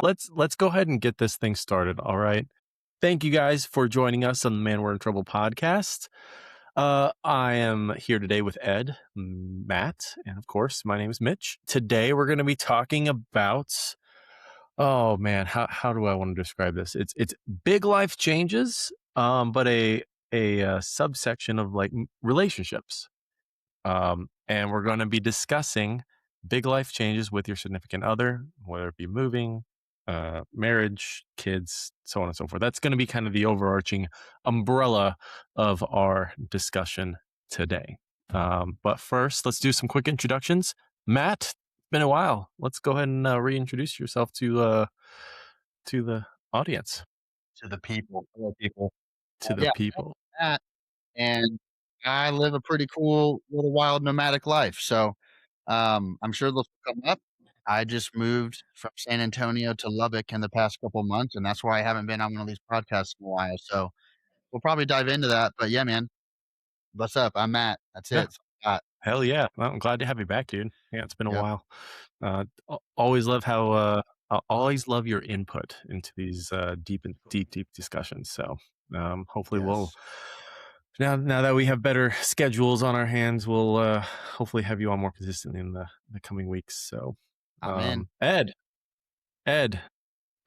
let's go ahead and get this thing started. All right. Thank you guys for joining us on the Man We're in Trouble podcast. I am here today with Ed, Matt, and of course, my name is Mitch. Today we're going to be talking about, oh man, how do I want to describe this? It's big life changes, but a subsection of like relationships. And we're going to be discussing big life changes with your significant other, whether it be moving, marriage, kids, so on and so forth. That's going to be kind of the overarching umbrella of our discussion today. But first, let's do some quick introductions. Matt, it's been a while. Let's go ahead and reintroduce yourself to the audience. To the people. People. To the people. Matt, and I live a pretty cool little wild nomadic life. So I'm sure those will come up. I just moved from San Antonio to Lubbock in the past couple months, and that's why I haven't been on one of these podcasts in a while. So we'll probably dive into that. But yeah, man, what's up? I'm Matt. That's Yeah. it. That's Hell yeah. Well, I'm glad to have you back, dude. Yeah, it's been a while. Always love how I always love your input into these deep discussions. So hopefully we'll now that we have better schedules on our hands, we'll hopefully have you on more consistently in the coming weeks. So Ed,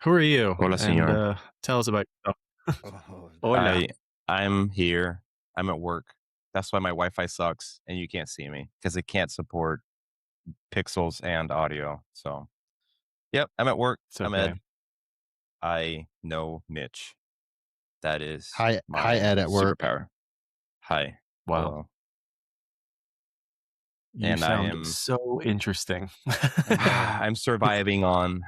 who are you? Hola, señor. And tell us about yourself. I'm here. I'm at work. That's why my Wi-Fi sucks and you can't see me because it can't support pixels and audio. So, yep, I'm at work. Okay. I'm Ed. I know Mitch. That is hi, Ed at work. Superpower. Hi. Wow. Hello. You sound so interesting. I'm surviving on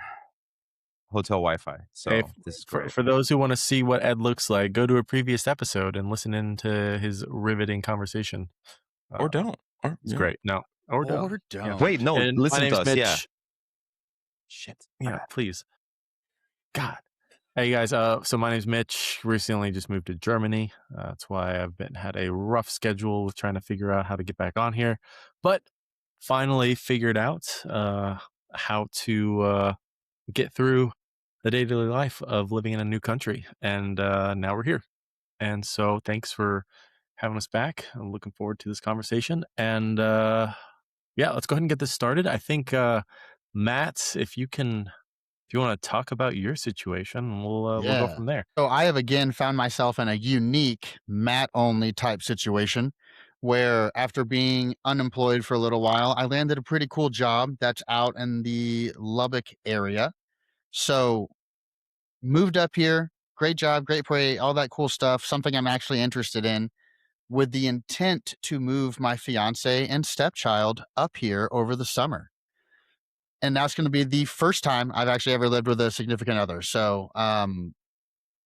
hotel Wi-Fi. So this is for those who want to see what Ed looks like, go to a previous episode and listen into his riveting conversation. Or don't. It's great. No. Or don't. Yeah. Wait, no. And listen to us. Mitch. Yeah. Shit. Yeah, please. God. Hey guys. So my name's Mitch. Recently just moved to Germany. That's why I've had a rough schedule with trying to figure out how to get back on here, but finally figured out how to get through the day-to-day life of living in a new country. And now we're here. And so thanks for having us back. I'm looking forward to this conversation. And let's go ahead and get this started. I think, Matt, if you want to talk about your situation, we'll go from there. So I have again found myself in a unique Matt-only type situation where after being unemployed for a little while, I landed a pretty cool job that's out in the Lubbock area. So moved up here, great job, great pay, all that cool stuff, something I'm actually interested in, with the intent to move my fiance and stepchild up here over the summer. And that's going to be the first time I've actually ever lived with a significant other. So none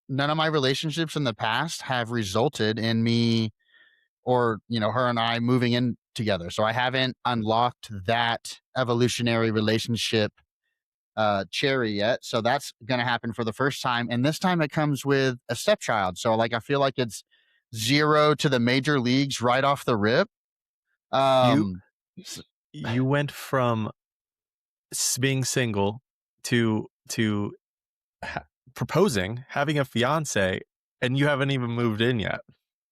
of my relationships in the past have resulted in me or, her and I moving in together. So I haven't unlocked that evolutionary relationship cherry yet. So that's going to happen for the first time. And this time it comes with a stepchild. So I feel like it's 0 to the major leagues right off the rip. You went from being single to proposing, having a fiance, and you haven't even moved in yet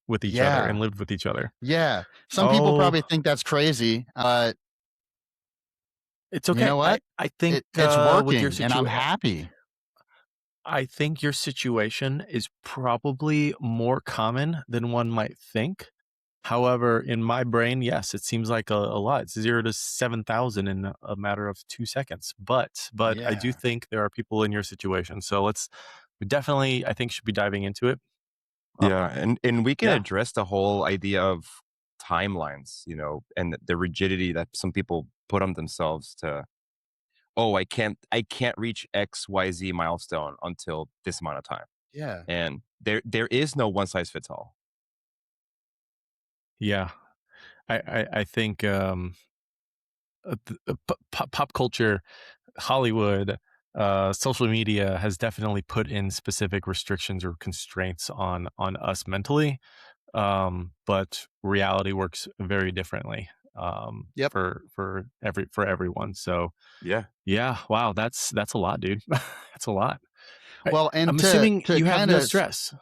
with each other and lived with each other. Yeah. Some people probably think that's crazy. It's okay. You know what? I think it's working, with your and I'm happy. I think your situation is probably more common than one might think. However, in my brain, yes, it seems like a lot. It's 0 to 7,000 in a matter of 2 seconds. But I do think there are people in your situation. So we definitely, I think, should be diving into it. Yeah, and we can address the whole idea of timelines, and the rigidity that some people put on themselves to, I can't reach XYZ milestone until this amount of time. Yeah. And there is no one size fits all. Yeah. I think pop culture, Hollywood, social media has definitely put in specific restrictions or constraints on us mentally, but reality works very differently. Yep. for everyone. So Yeah. yeah, wow, that's a lot, dude. That's a lot. Well, and I'm to assuming to you have kind no of stress.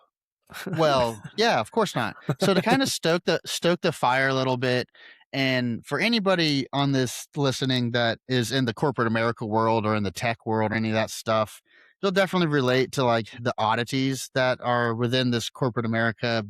well, yeah, of course not. So to kind of stoke the fire a little bit, and for anybody on this listening that is in the corporate America world or in the tech world or any of that stuff, you'll definitely relate to like the oddities that are within this corporate America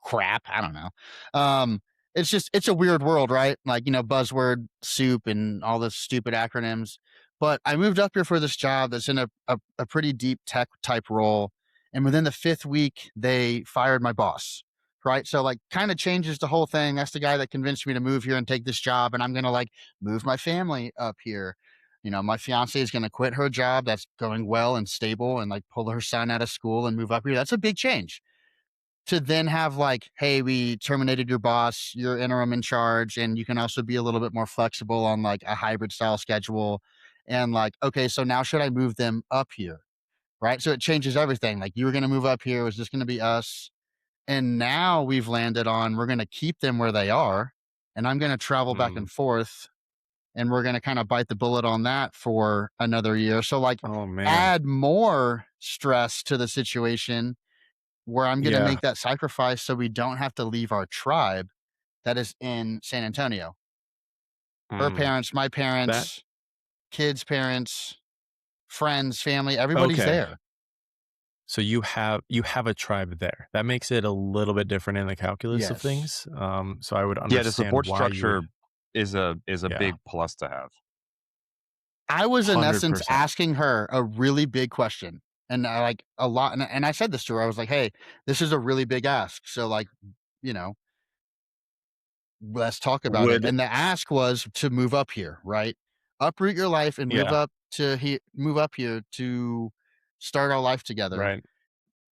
crap. I don't know. It's a weird world, right? Like, buzzword soup and all the stupid acronyms. But I moved up here for this job that's in a pretty deep tech type role. And within the 5th week, they fired my boss. Right. So like kind of changes the whole thing. That's the guy that convinced me to move here and take this job. And I'm gonna like move my family up here. My fiance is gonna quit her job that's going well and stable and like pull her son out of school and move up here. That's a big change to then have like, hey, we terminated your boss, you're interim in charge, and you can also be a little bit more flexible on like a hybrid style schedule. And like, okay, so now should I move them up here? Right. So it changes everything. Like you were going to move up here. It was just going to be us. And now we've landed on we're going to keep them where they are. And I'm going to travel back Mm. and forth. And we're going to kind of bite the bullet on that for another year. So, like, Oh man. add more stress to the situation where I'm going to Yeah. make that sacrifice so we don't have to leave our tribe that is in San Antonio. Her Mm. parents, my That parents, kids' parents, friends, family, everybody's okay. there. So you have a tribe there. That makes it a little bit different in the calculus of Yes. things. So I would Yeah, the understand support why you would. structure is a Yeah, big plus to have. I was in essence 100%. asking her a really big question. And I like a lot. And I said this to her. I was like, hey, this is a really big ask. So, like, you know, let's talk about it. Would And the ask was to move up here, right? Uproot your life and yeah, move up here to start our life together. right,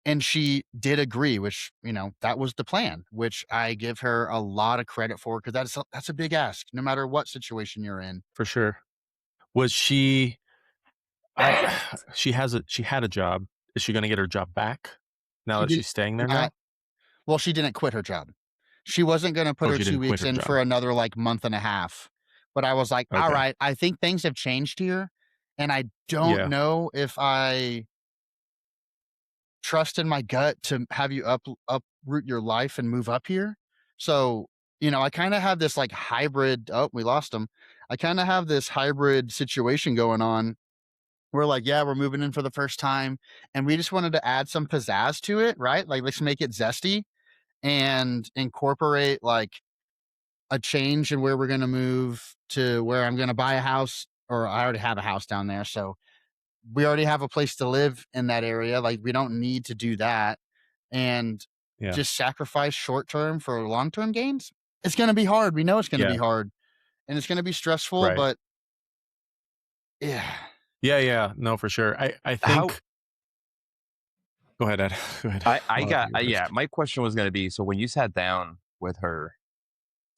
And she did agree, which, that was the plan, which I give her a lot of credit for because that's a big ask, no matter what situation you're in. for sure. Was she I she had a job. Is she gonna get her job back now She that did she's staying there uh, now? well, she didn't quit her job. She wasn't gonna put Oh, her she 2 didn't quit weeks her in job. for another, like, month and a half. But I was like, "All Okay. right, I think things have changed here, and I don't Yeah, know if I trust in my gut to have you uproot your life and move up here." So, I kinda have this, like, hybrid we lost him. I kinda have this hybrid situation going on. We're like, "Yeah, we're moving in for the first time," and we just wanted to add some pizzazz to it, right? Like, let's make it zesty and incorporate, like, a change in where we're gonna move to where I'm gonna buy a house, or I already have a house down there, so we already have a place to live in that area, like, we don't need to do that, and yeah, just sacrifice short term for long term gains? It's gonna be hard, we know it's gonna be yeah, hard, and it's gonna be stressful, right. but yeah. Yeah, yeah, no, for sure. I How think go ahead, Ed. Go ahead. I I'll let got you go yeah, first. my question was gonna be, so when you sat down with her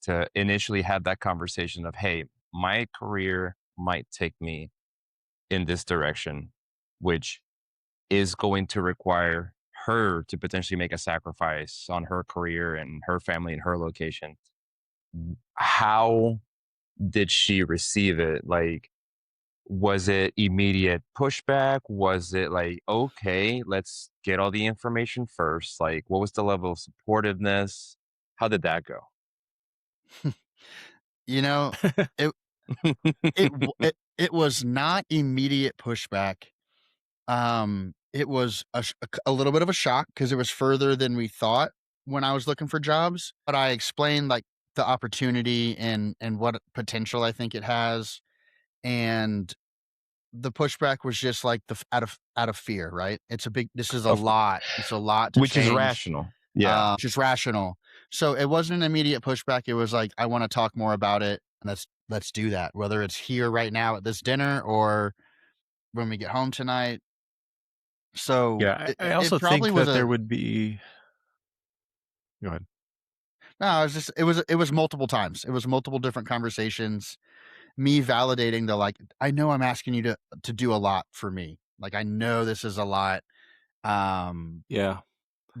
to initially have that conversation of, "Hey, my career might take me in this direction, which is going to require her to potentially make a sacrifice on her career and her family and her location." How did she receive it? Like, was it immediate pushback? Was it like, okay, let's get all the information first? Like, what was the level of supportiveness? How did that go? You know, it it was not immediate pushback. It was a little bit of a shock because it was further than we thought when I was looking for jobs, but I explained, like, the opportunity and what potential I think it has, and the pushback was just, like, the f out of fear, right? This is a Of lot. It's a lot to which is change, rational. Yeah. just rational. So it wasn't an immediate pushback, it was like, "I wanna talk more about it, and let's do that," whether it's here right now at this dinner or when we get home tonight. So Yeah, it I it also probably think was that a there would be go ahead. no, it was just it was multiple times. It was multiple different conversations, me validating the, like, "I know I'm asking you to do a lot for me. Like, I know this is a lot." Um, Yeah.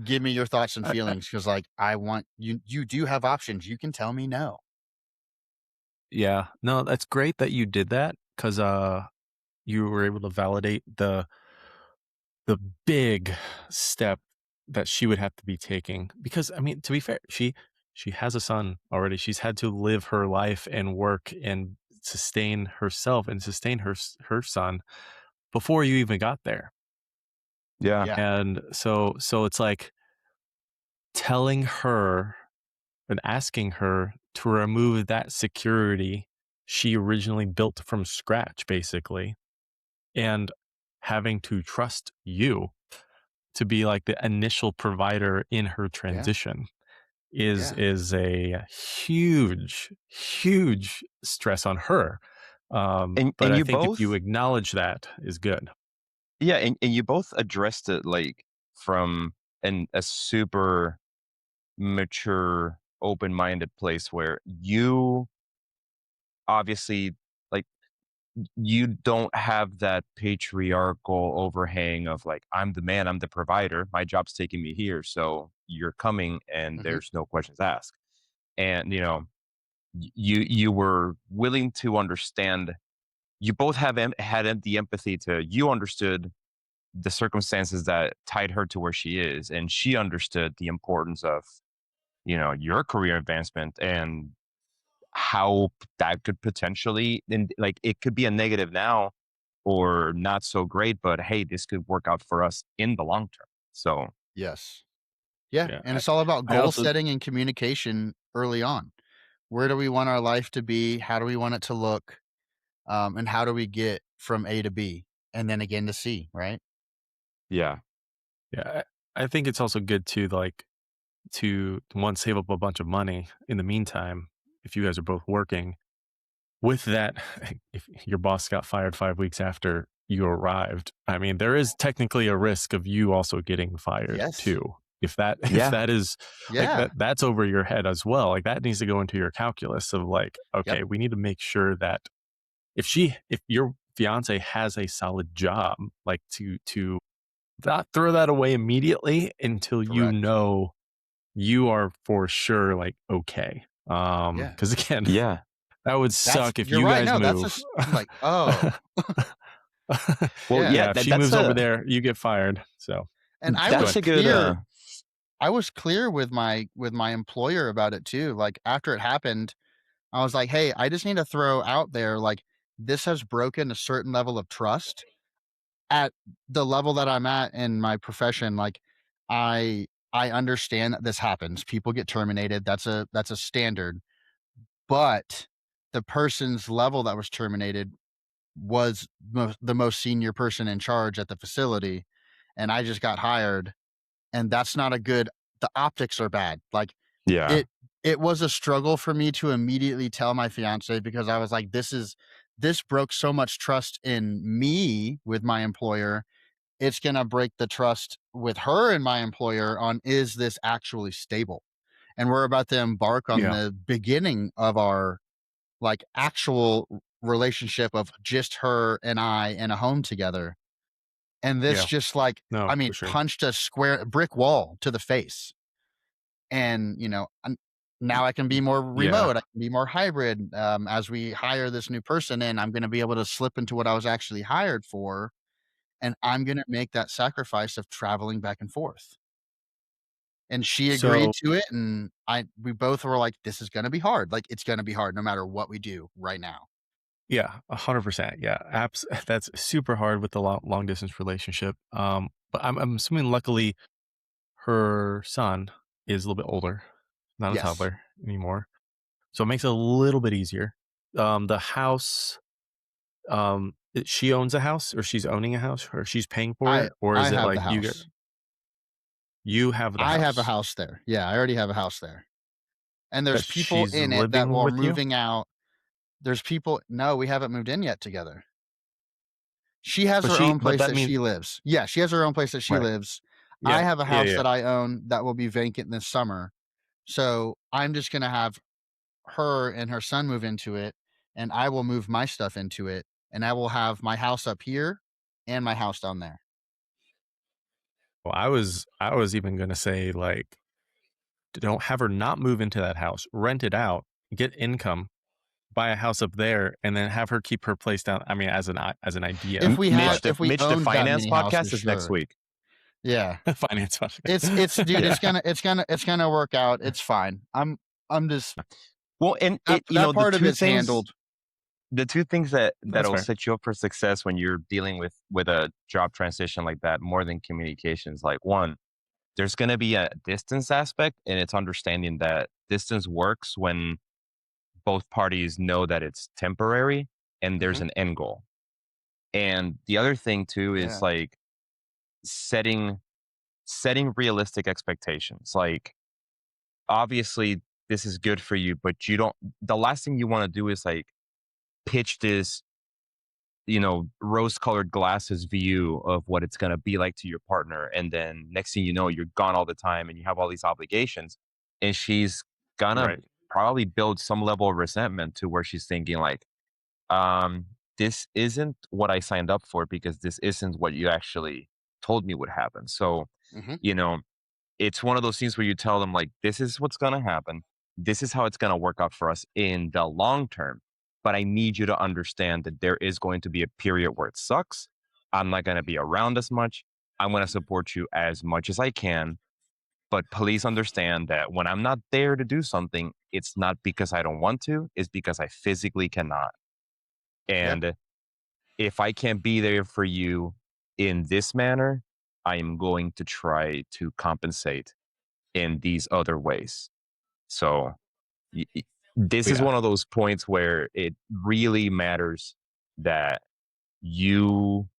give me your thoughts and I feelings because like I want you do have options. You can tell me no. yeah. No, that's great that you did that because you were able to validate the big step that she would have to be taking because, I mean, to be fair, she has a son already. She's had to live her life and work and sustain herself and sustain her son before you even got there. Yeah. Yeah. And so it's like telling her and asking her to remove that security she originally built from scratch, basically, and having to trust you to be like the initial provider in her Yeah. transition is Yeah. is a huge stress on her. But And I you think if you both, acknowledge that is good. yeah, and you both addressed it like from a super mature, open-minded place where you obviously like you don't have that patriarchal overhang of like I'm the man, I'm the provider, my job's taking me here, so you're coming and Hmm. there's no questions asked. And you were willing to understand. You both had the empathy to you understood the circumstances that tied her to where she is, and she understood the importance of your career advancement and how that could potentially, and like it could be a negative now or not so great, but hey, this could work out for us in the long term. So Yes. Yeah. Yeah. And it's all about I goal also setting and communication early on. Where do we want our life to be? How do we want it to look? And how do we get from A to B and then again to C, right? yeah, yeah, I think it's also good to like to one save up a bunch of money in the meantime if you guys are both working. With that, if your boss got fired 5 weeks after you arrived, I mean, there is technically a risk of you also getting fired Yes. too. If that if yeah, that is like Yeah. that's over your head as well. Like that needs to go into your calculus of like, Yep. okay, we need to make sure that if your fiance has a solid job, like to not throw that away immediately until you Correct. know you are for sure like okay. Yeah. Because again, yeah. that would That's suck if you're you right. guys No, that's move. just I'm like, oh, Well, yeah. yeah, Yeah, if she that's moves over a there, you get fired. So And I go was that's ahead. a good clear. I was clear with my employer about it too. Like after it happened, I was like, hey, I just need to throw out there like this has broken a certain level of trust at the level that I'm at in my profession. Like I understand that this happens. People get terminated. That's a standard. But the person's level that was terminated was the most senior person in charge at the facility, and I just got hired, and that's not a good. The optics are bad. Like yeah, it it was a struggle for me to immediately tell my fiance because I was like, this broke so much trust in me with my employer. It's gonna break the trust with her and my employer on is this actually stable? And we're about to embark on Yeah, the beginning of our like actual relationship of just her and I in a home together. And this yeah. just like, No, I mean, for sure. punched a square brick wall to the face. And, now I can be more Yeah, remote. I can be more hybrid. As we hire this new person in, I'm going to be able to slip into what I was actually hired for. And I'm going to make that sacrifice of traveling back and forth. And she agreed so to it. And we both were like, this is going to be hard. Like, it's going to be hard no matter what we do right now. yeah, 100%. Yeah, that's super hard with the long distance relationship. But I'm assuming luckily her son is a little bit older, not a Yes. toddler anymore, so it makes it a little bit easier. The house, she owns a house, or she's owning a house, or she's paying for I it, or I is it have like the house. you have the I have a house house there. Yeah, I already have a house there. And there's that people she's in it that living were with you? moving out. There's people No, we haven't moved in yet together. She has her own But place that that means she lives. Yeah, she has her own place that she right. lives. I Yeah, have a yeah, house yeah. that I own that will be vacant this summer. So, I'm just gonna have her and her son move into it, and I will move my stuff into it, and I will have my house up here and my house down there. Well, I was even gonna say, like, don't have her not move into that house, rent it out, get income, buy a house up there, and then have her keep her place down. I mean, as an idea, Mitch, but the If we Mitch, the owned that finance many houses, podcast is next sure. week. Yeah. finance It's dude, yeah, it's gonna work out. It's fine. I'm just Well, and that part of it's handled. the two things that that's that'll fair. set you up for success when you're dealing with a job transition like that, more than communications. Like, one, there's going to be a distance aspect, and it's understanding that distance works when both parties know that it's temporary and there's Mhm. an end goal. And the other thing too is Yeah. like setting realistic expectations. Like, obviously this is good for you, but you don't, the last thing you want to do is like pitch this, rose colored glasses view of what it's going to be like to your partner. And then next thing you know, you're gone all the time and you have all these obligations. And she's going to Right. probably build some level of resentment to where she's thinking, like, this isn't what I signed up for because this isn't what you actually told me would happen. So, Mhm. you know, it's one of those things where you tell them, like, this is what's going to happen. This is how it's going to work out for us in the long term. But I need you to understand that there is going to be a period where it sucks. I'm not going to be around as much. I'm going to support you as much as I can. But please understand that when I'm not there to do something, it's not because I don't want to, it's because I physically cannot. Yep. And if I can't be there for you in this manner, I am going to try to compensate in these other ways. So this is Yeah. one of those points where it really matters that you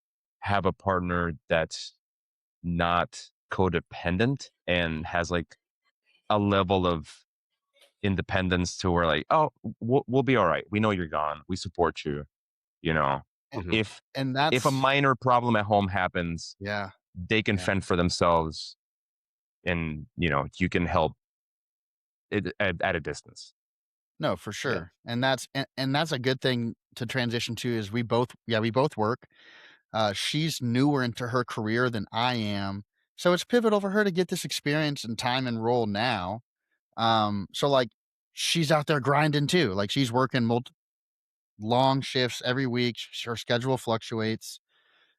have a partner that's not codependent and has like a level of independence to where, like, oh, we'll be all right. We know you're gone. We support you. You know, And, Mhm. if and if a that's minor problem at home happens, yeah. they can Yeah. fend for themselves, and you can help it at a distance. No, for Yeah. sure. And that's a good thing to transition to is we both work. She's newer into her career than I am. So it's pivotal for her to get this experience and time and role now. So like she's out there grinding too. Like she's working long shifts every week. Her schedule fluctuates.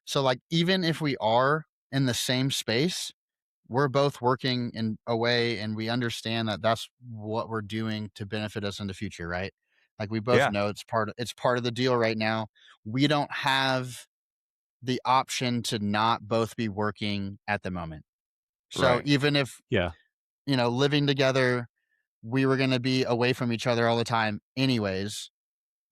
So like even if we are in the same space, we're both working in a way and we understand that that's what we're doing to benefit us in the future, right? Like we both Yeah, know it's part of the deal right now. We don't have the option to not both be working at the moment. So Right. even if, Yeah. living together, we were going to be away from each other all the time anyways.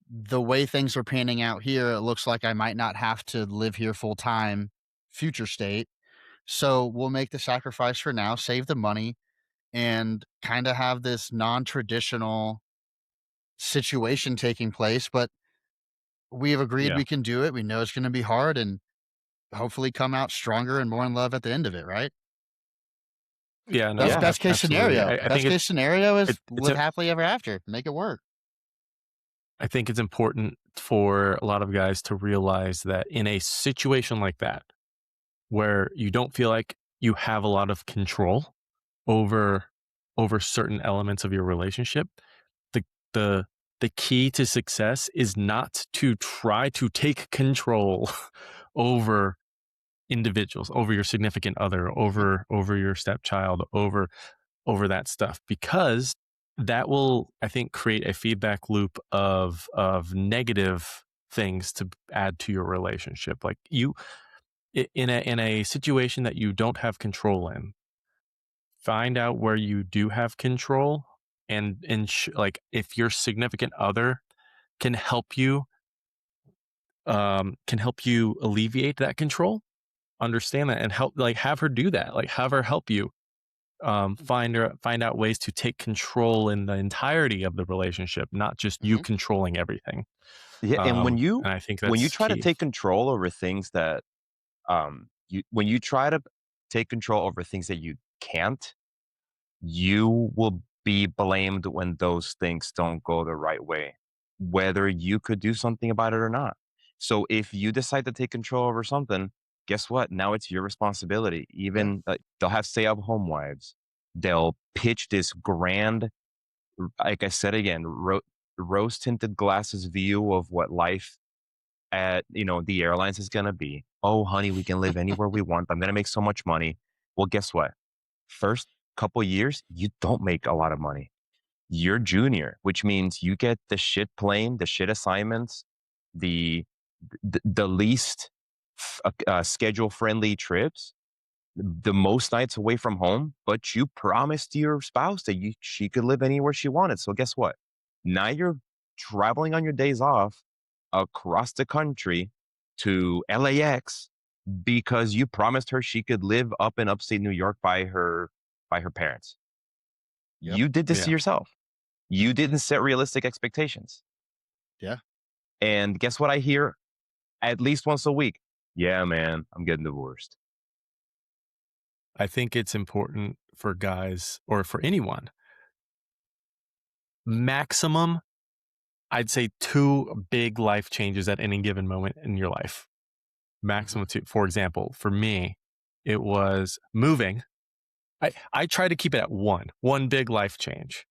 The way things are panning out here, it looks like I might not have to live here full time future state. So we'll make the sacrifice for now, save the money, and kind of have this non-traditional situation taking place, but we have agreed Yeah. we can do it. We know it's going to be hard and hopefully come out stronger and more in love at the end of it, right? Yeah. That's No. yeah, best case Absolutely. scenario. I think Best case scenario is it's live happily ever after. Make it work. I think it's important for a lot of guys to realize that in a situation like that, where you don't feel like you have a lot of control over certain elements of your relationship, the the the key to success is not to try to take control over individuals, over your significant other, Mhm. over your stepchild, over that stuff, because that will, I think, create a feedback loop of negative things to add to your relationship. Like in a situation that you don't have control in, find out where you do have control, and like if your significant other can help you alleviate that control, understand that and help, like, have her do that, like have her help you find out ways to take control in the entirety of the relationship, not just you Mhm. controlling everything. yeah. And And I think when you that's try to key. take control over things that you when you try to take control over things that you can't, you will be blamed when those things don't go the right way, whether you could do something about it or not. So if you decide to take control over something, guess what? Now it's your responsibility. Even they'll have stay-at-home wives. They'll pitch this grand, like I said again, rose-tinted glasses view of what life at the airlines is gonna be. Oh, honey, we can live anywhere we want. I'm gonna make so much money. Well, guess what? First couple years, you don't make a lot of money. You're junior, which means you get the shit plane, the shit assignments, the least schedule friendly trips, the most nights away from home, but you promised your spouse that she could live anywhere she wanted. So guess what? Now you're traveling on your days off across the country to LAX because you promised her she could live up in upstate New York by her parents. Yep. You did this to Yeah. yourself. You didn't set realistic expectations. Yeah. And guess what I hear at least once a week? Yeah, man, I'm getting divorced. I think it's important for guys or for anyone. Maximum, I'd say 2 big life changes at any given moment in your life. Maximum 2. For example, for me, it was moving. I try to keep it at one big life change.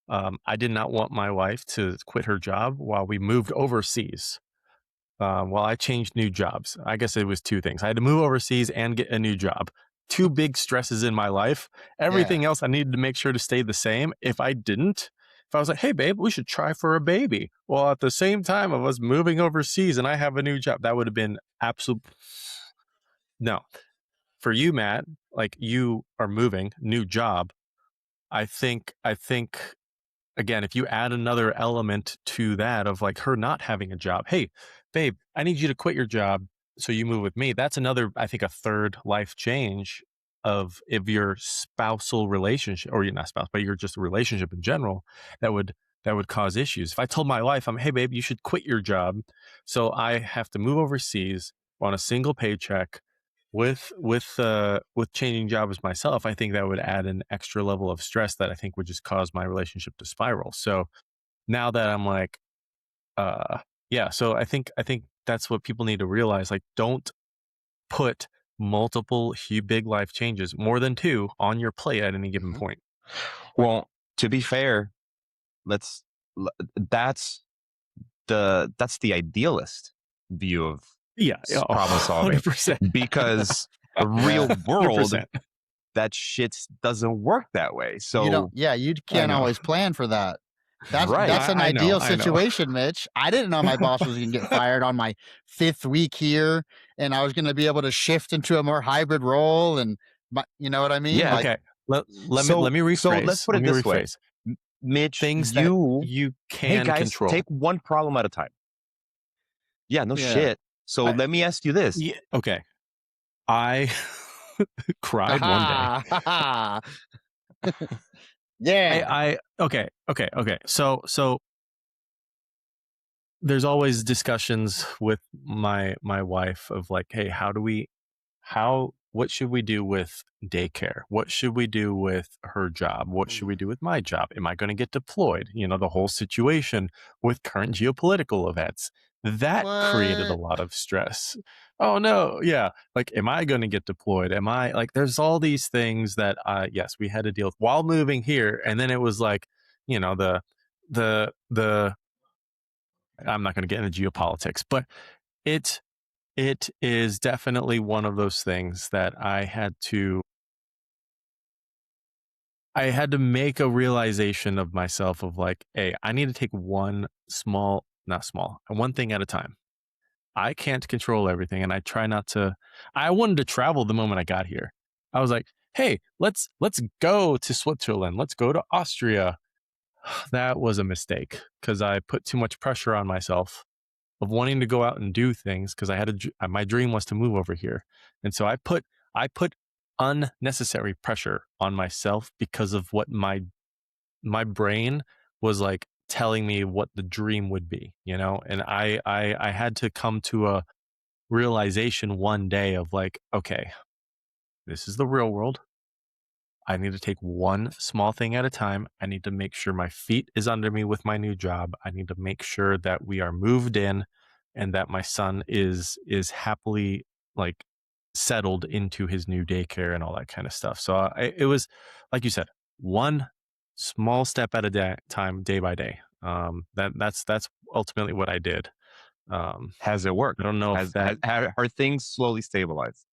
I did not want my wife to quit her job while we moved overseas. While I changed new jobs. I guess it was 2 things. I had to move overseas and get a new job. 2 big stresses in my life. Everything else I needed to make sure to stay the same. If I didn't, if I was like, hey, babe, we should try for a baby. Well, at the same time of us moving overseas and I have a new job, that would have been absolute. No. For you, Matt, like you are moving, new job. I think again, if you add another element to that of like her not having a job, hey, babe, I need you to quit your job so you move with me. That's another, I think, a third life change of if your spousal relationship, or you're not spouse, but you're just a relationship in general, that would cause issues. If I told my wife, hey, babe, you should quit your job, so I have to move overseas on a single paycheck with changing jobs myself, I think that would add an extra level of stress that I think would just cause my relationship to spiral. So now that I'm like, so I think that's what people need to realize. Like, don't put multiple big life changes, more than 2, on your plate at any given point. Well, to be fair, that's the idealist view of problem solving. 100%. Because the real world, 100%. that shit doesn't work that way. So you can't always plan for that. That's Right. that's an I know, ideal I know. situation, Mitch. I didn't know my boss was going to get fired on my 5th week here, and I was going to be able to shift into a more hybrid role, and you know what I mean? Yeah. Okay. Let me rephrase. So let's put it this way, Mitch. Things that you hey can guys, control. take one problem at a time. Yeah, no shit. So let me ask you this. Yeah, okay. I cried one day. Yeah. Okay. So there's always discussions with my wife of like, hey, what should we do with daycare? What should we do with her job? What should we do with my job? Am I going to get deployed? The whole situation with current geopolitical events. That created a lot of stress. Oh no, yeah. Like, am I going to get deployed? Am I like, there's all these things that yes, we had to deal with while moving here. And then it was like, the I'm not going to get into geopolitics, but it is definitely one of those things that I had to make a realization of myself of like, hey, I need to take one thing at a time. I can't control everything, and I try not to. I wanted to travel the moment I got here. I was like, hey, let's go to Switzerland. Let's go to Austria. That was a mistake because I put too much pressure on myself of wanting to go out and do things because my dream was to move over here. And so I put unnecessary pressure on myself because of what my brain was like telling me what the dream would be, and I had to come to a realization one day of like, okay, this is the real world. I need to take one small thing at a time. I need to make sure my feet is under me with my new job. I need to make sure that we are moved in and that my son is happily like settled into his new daycare and all that kind of stuff. So it was, like you said, one small step at a time, day by day. That's ultimately what I did. Has it worked? I don't know if that Are things slowly stabilized?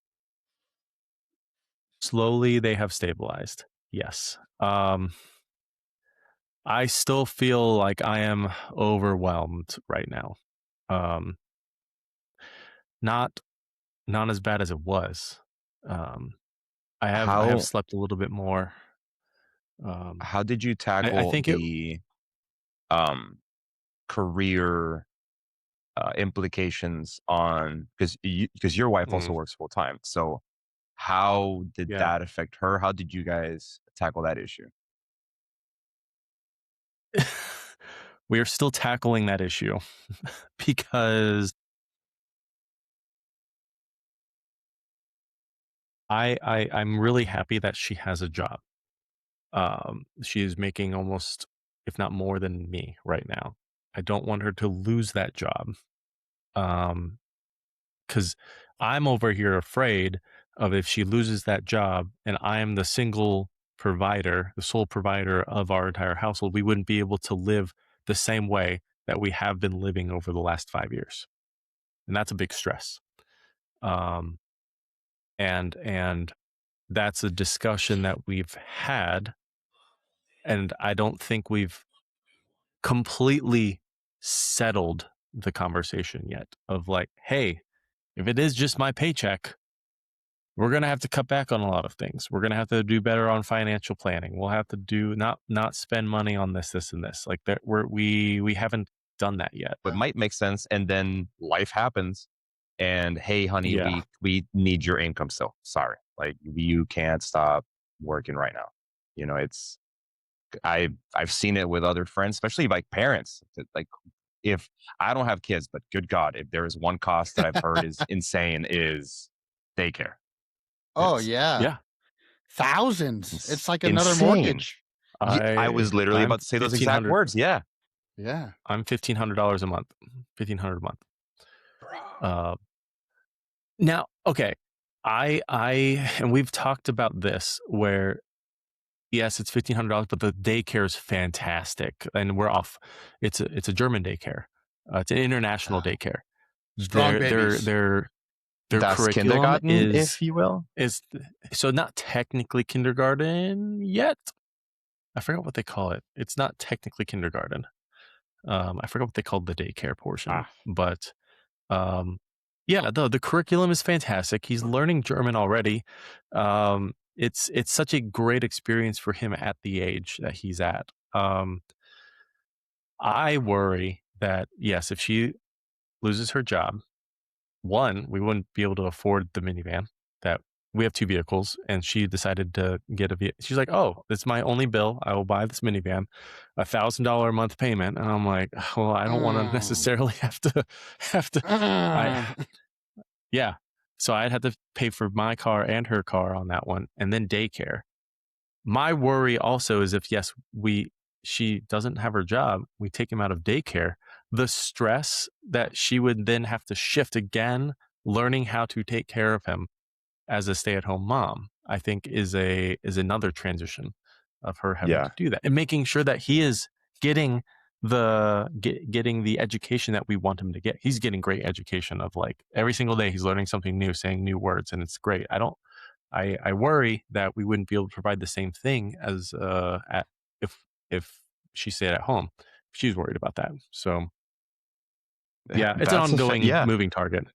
slowly they have stabilized. Yes. I still feel like I am overwhelmed right now. Not as bad as it was. I have slept a little bit more. How did you I tackle think the career implications on, because your wife also works full time. So how did that affect her? How did you guys tackle that issue? we are still tackling that issue because I'm really happy that she has a job. She is making almost, if not more than me right now. I don't want her to lose that job. Because I'm over here afraid of if she loses that job and I am the single provider, the sole provider of our entire household, we wouldn't be able to live the same way that we have been living over the last 5 years. And that's a big stress. And that's a discussion that we've had. And I don't think we've completely settled the conversation yet of like, hey, if it is just my paycheck, we're going to have to cut back on a lot of things. We're going to have to do better on financial planning. We'll have to do not spend money on this and this. Like that we haven't done that yet. It might make sense. And then life happens and hey, honey, we need your income still. Sorry. Like you can't stop working right now. You know, it's I've seen it with other friends, especially like parents. Like if I don't have kids, but good God, if there is one cost that I've heard is insane is daycare. Oh yeah. Yeah. Thousands. It's like another mortgage. I was literally about to say those exact words. Yeah. Yeah. I'm $1,500 a month. $1,500 a month. Now, okay. I and we've talked about this where yes, it's $1,500, but the daycare is fantastic, and we're off. It's a German daycare. It's an international daycare. Strong babies. Their Das curriculum is, if you will, is so not technically kindergarten yet. I forgot what they call it. It's not technically kindergarten. I forgot what they called the daycare portion, but yeah, the curriculum is fantastic. He's learning German already. It's such a great experience for him at the age that he's at. I worry that yes, if she loses her job, one, we wouldn't be able to afford the minivan. That we have 2 vehicles, and she decided to get a vehicle. She's like, "Oh, it's my only bill. I will buy this minivan, $1,000 a month payment." And I'm like, "Well, I don't want to necessarily have to. Yeah." So I'd have to pay for my car and her car on that one, and then daycare. My worry also is if yes, she doesn't have her job, we take him out of daycare. The stress that she would then have to shift again, learning how to take care of him as a stay-at-home mom, I think is another transition of her having to do that and making sure that he is getting the education that we want him to get. He's getting great education of like every single day he's learning something new, saying new words, and it's great. I worry that we wouldn't be able to provide the same thing as if she stayed at home. She's worried about that. So yeah, it's an ongoing moving target.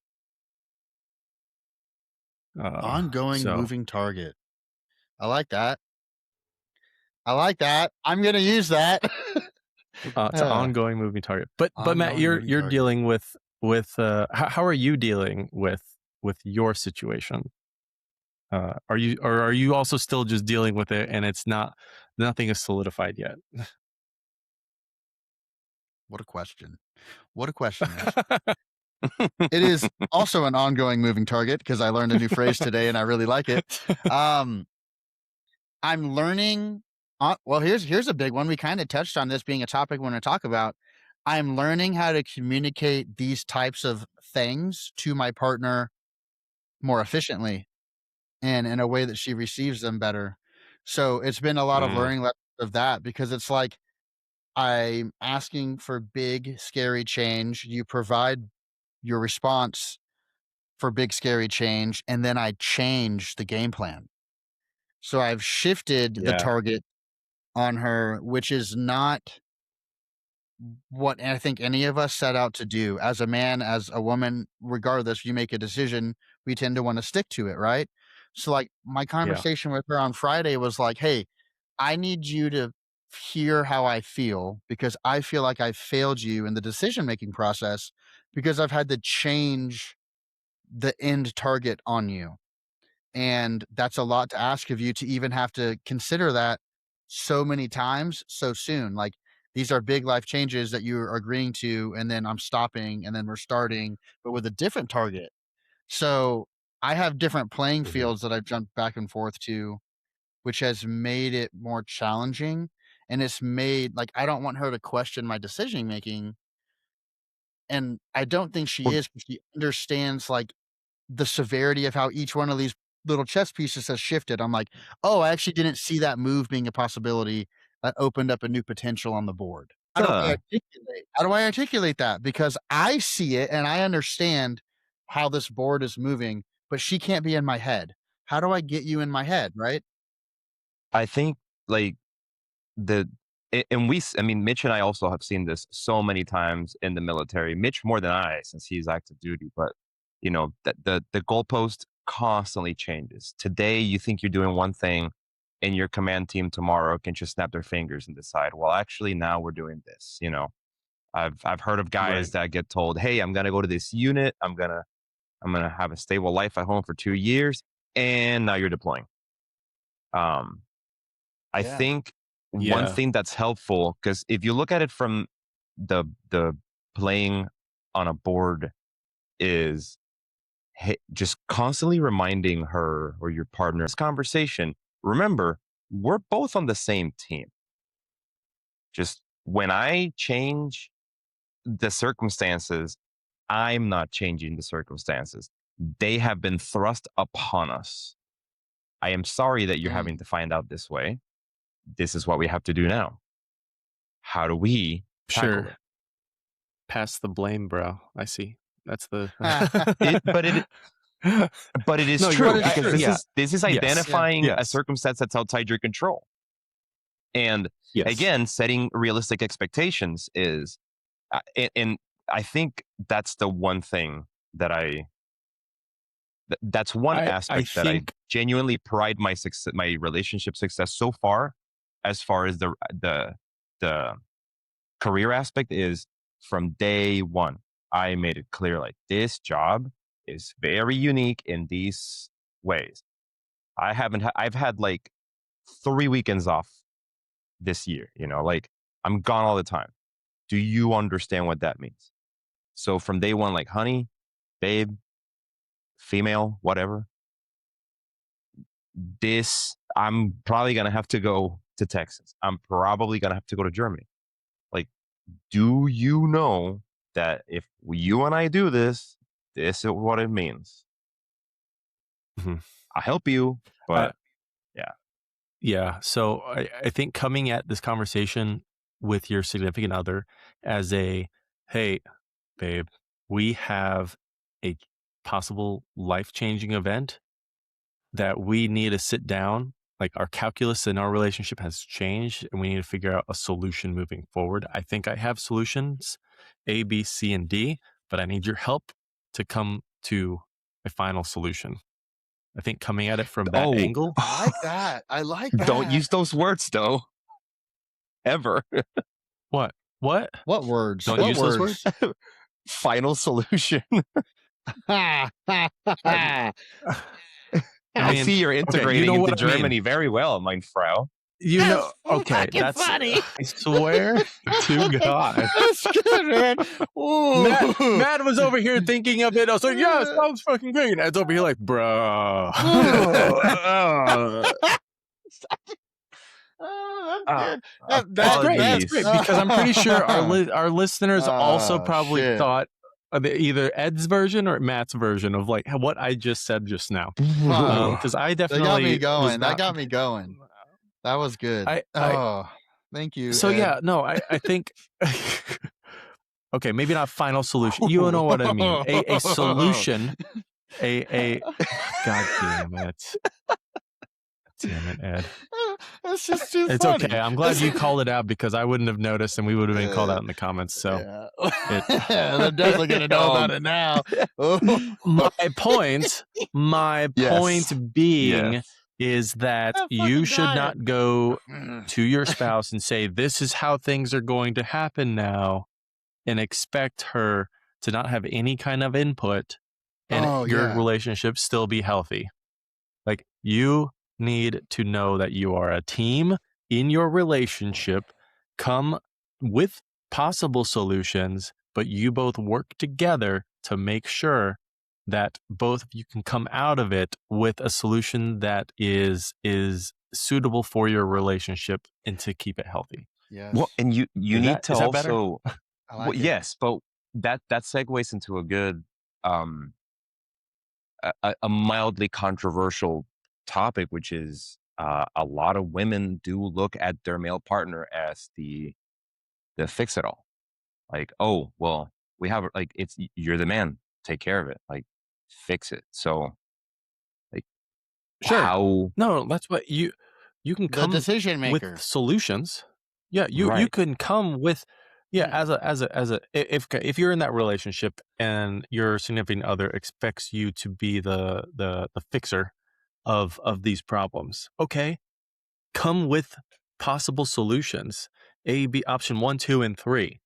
Moving target. I like that. I'm going to use that. It's an ongoing moving target. But Matt, you're dealing with how are you dealing with your situation? Are you also still just dealing with it and it's nothing is solidified yet? What a question. It is also an ongoing moving target because I learned a new phrase today and I really like it. I'm learning. Well, here's a big one. We kind of touched on this being a topic we want to talk about. I'm learning how to communicate these types of things to my partner more efficiently and in a way that she receives them better. So it's been a lot of learning lessons of that, because it's like I'm asking for big, scary change. You provide your response for big, scary change, and then I change the game plan. So I've shifted the Yeah. target on her, which is not what I think any of us set out to do. As a man, as a woman, regardless, you make a decision, we tend to want to stick to it, right? So, like, my Yeah. conversation with her on Friday was like, hey, I need you to hear how I feel, because I feel like I've failed you in the decision making process, because I've had to change the end target on you. And that's a lot to ask of you, to even have to consider that so many times so soon. Like, these are big life changes that you're agreeing to, and then I'm stopping, and then we're starting, but with a different target. So I have different playing fields that I've jumped back and forth to, which has made it more challenging. And it's made, like, I don't want her to question my decision making. And I don't think she Well, is, but she understands, like, the severity of how each one of these little chess pieces has shifted. I'm like, oh, I actually didn't see that move being a possibility. That opened up a new potential on the board. How do I articulate that? Because I see it and I understand how this board is moving, but she can't be in my head. How do I get you in my head, right? I think like I mean, Mitch and I also have seen this so many times in the military. Mitch more than I, since he's active duty. But the goalpost constantly changes. Today, you think you're doing one thing, and your command team tomorrow can just snap their fingers and decide, well, actually, now we're doing this. I've heard of guys Right. that get told, hey, I'm gonna go to this unit. I'm gonna have a stable life at home for 2 years, and now you're deploying. I Yeah. think one Yeah. thing that's helpful, because if you look at it from the playing on a board, is just constantly reminding her or your partner this conversation. Remember, we're both on the same team. Just when I change the circumstances, I'm not changing the circumstances. They have been thrust upon us. I am sorry that you're having to find out this way. This is what we have to do now. How do we tackle Sure. it? Pass the blame, bro. I see. That's the. But it is No, true, But it's because true. this is Yes. identifying a Yes. circumstance that's outside your control. And Yes. again, setting realistic expectations is, and I think that's the one thing that that's one I aspect that I think. genuinely pride my relationship success so far, as far as the career aspect, is from day one. I made it clear, like, this job is very unique in these ways. I've had like 3 weekends off this year, like, I'm gone all the time. Do you understand what that means? So from day one, like, honey, babe, female, whatever, I'm probably going to have to go to Texas. I'm probably going to have to go to Germany. Like, do you know that if you and I do this, this is what it means? I'll help you, but yeah. Yeah. So I think coming at this conversation with your significant other as a, hey, babe, we have a possible life-changing event that we need to sit down. Like, our calculus in our relationship has changed, and we need to figure out a solution moving forward. I think I have solutions A, B, C, and D, but I need your help to come to a final solution. I think coming at it from that angle. I like that. I like that. Don't use those words, though. Ever. What? What words? Don't What use those words? Final solution. I see you're integrating into Germany very well, mein Frau. Okay, that's funny. I swear to God. That's good, man. Matt was over here thinking of it. I was like, yeah, it sounds fucking great. And Ed's over here like, bro. That's great. That's great, because I'm pretty sure our listeners also probably thought either Ed's version or Matt's version of like what I just said just now. Wow. Because I That got me definitely was going. That not. got me going. That was good. I Oh, thank you, so Ed. yeah, no, I think. Okay, maybe not final solution. You know what I mean. A solution. A God damn it. Damn it, Ed. That's just too It's funny. okay. I'm glad you called it out because I wouldn't have noticed and we would have been called out in the comments. So yeah. They're definitely gonna know about it now. my point being is that you should not go to your spouse and say, this is how things are going to happen now, and expect her to not have any kind of input and your relationship still be healthy. Like, you need to know that you are a team in your relationship. Come with possible solutions, but you both work together to make sure that both of you can come out of it with a solution that is suitable for your relationship and to keep it healthy. Yes. Well, and you need to also like yes, but that segues into a good a mildly controversial topic, which is a lot of women do look at their male partner as the fix it all. Like, oh, well, we have like you're the man, take care of it, like fix it. So like, sure, no, that's what you can come the decision maker with solutions. Yeah, you can come with as a if you're in that relationship and your significant other expects you to be the fixer of these problems. Okay, come with possible solutions. A, B, option 1, 2, and 3.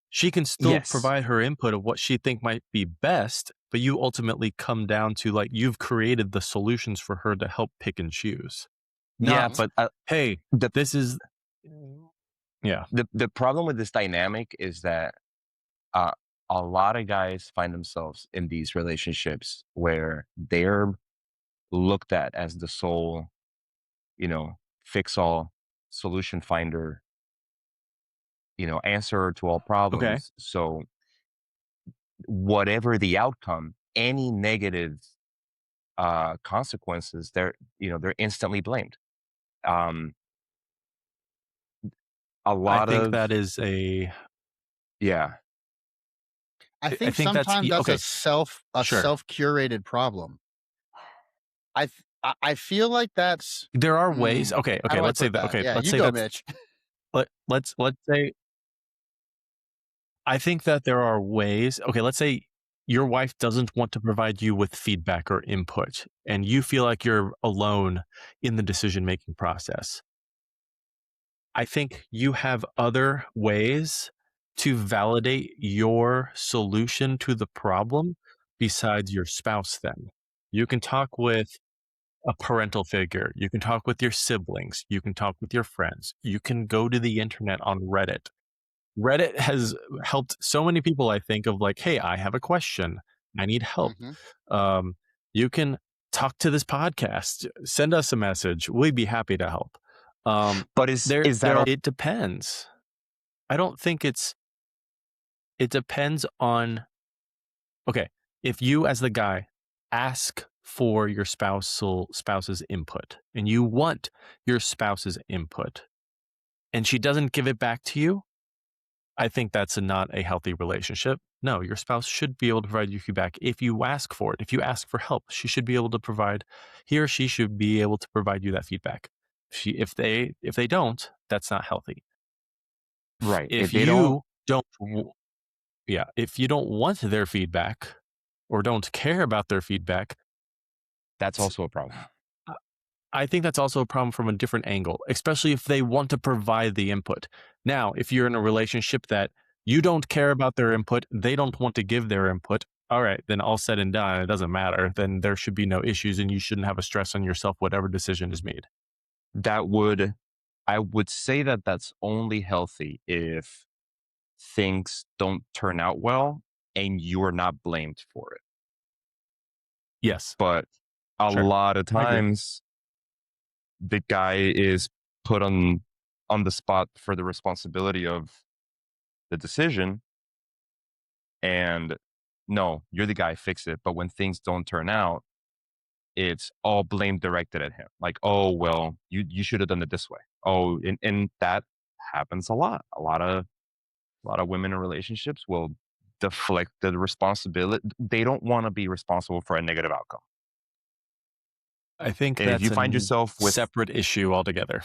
She can still provide her input of what she think might be best, but you ultimately come down to like you've created the solutions for her to help pick and choose. But hey, this is the problem with this dynamic is that a lot of guys find themselves in these relationships where they're looked at as the sole, fix all, solution finder, answer to all problems. Okay. So whatever the outcome, any negative consequences, they're instantly blamed. A lot I think of that is a I think sometimes that's a self-curated problem. I feel like that's there are ways. Okay, let's say that. Okay, yeah, let's you say go, that's Mitch. let's say I think that there are ways. Okay, let's say your wife doesn't want to provide you with feedback or input, and you feel like you're alone in the decision-making process. I think you have other ways to validate your solution to the problem besides your spouse then. You can talk with a parental figure. You can talk with your siblings. You can talk with your friends. You can go to the internet on Reddit. Reddit has helped so many people, I think, of like, hey, I have a question. I need help. You can talk to this podcast. Send us a message. We'd be happy to help. But is that it depends. I don't think it depends on, okay, if you as the guy ask for your spouse's input and you want your spouse's input and she doesn't give it back to you, I think that's not a healthy relationship. No, your spouse should be able to provide you feedback if you ask for it. If you ask for help, he or she should be able to provide you that feedback. If they don't, that's not healthy. Right. If you don't want their feedback or don't care about their feedback, that's also a problem. I think that's also a problem from a different angle, especially if they want to provide the input. Now, if you're in a relationship that you don't care about their input, they don't want to give their input, all right, then all said and done, it doesn't matter. Then there should be no issues and you shouldn't have a stress on yourself, whatever decision is made. I would say that that's only healthy if things don't turn out well and you're not blamed for it. Yes. But a lot of times the guy is put on the spot for the responsibility of the decision. And no, you're the guy, fix it. But when things don't turn out, it's all blame directed at him. Like, oh, well, you should have done it this way. Oh, and that happens a lot. A lot of women in relationships will deflect the responsibility. They don't want to be responsible for a negative outcome. I think And if you that's find a yourself with separate issue altogether.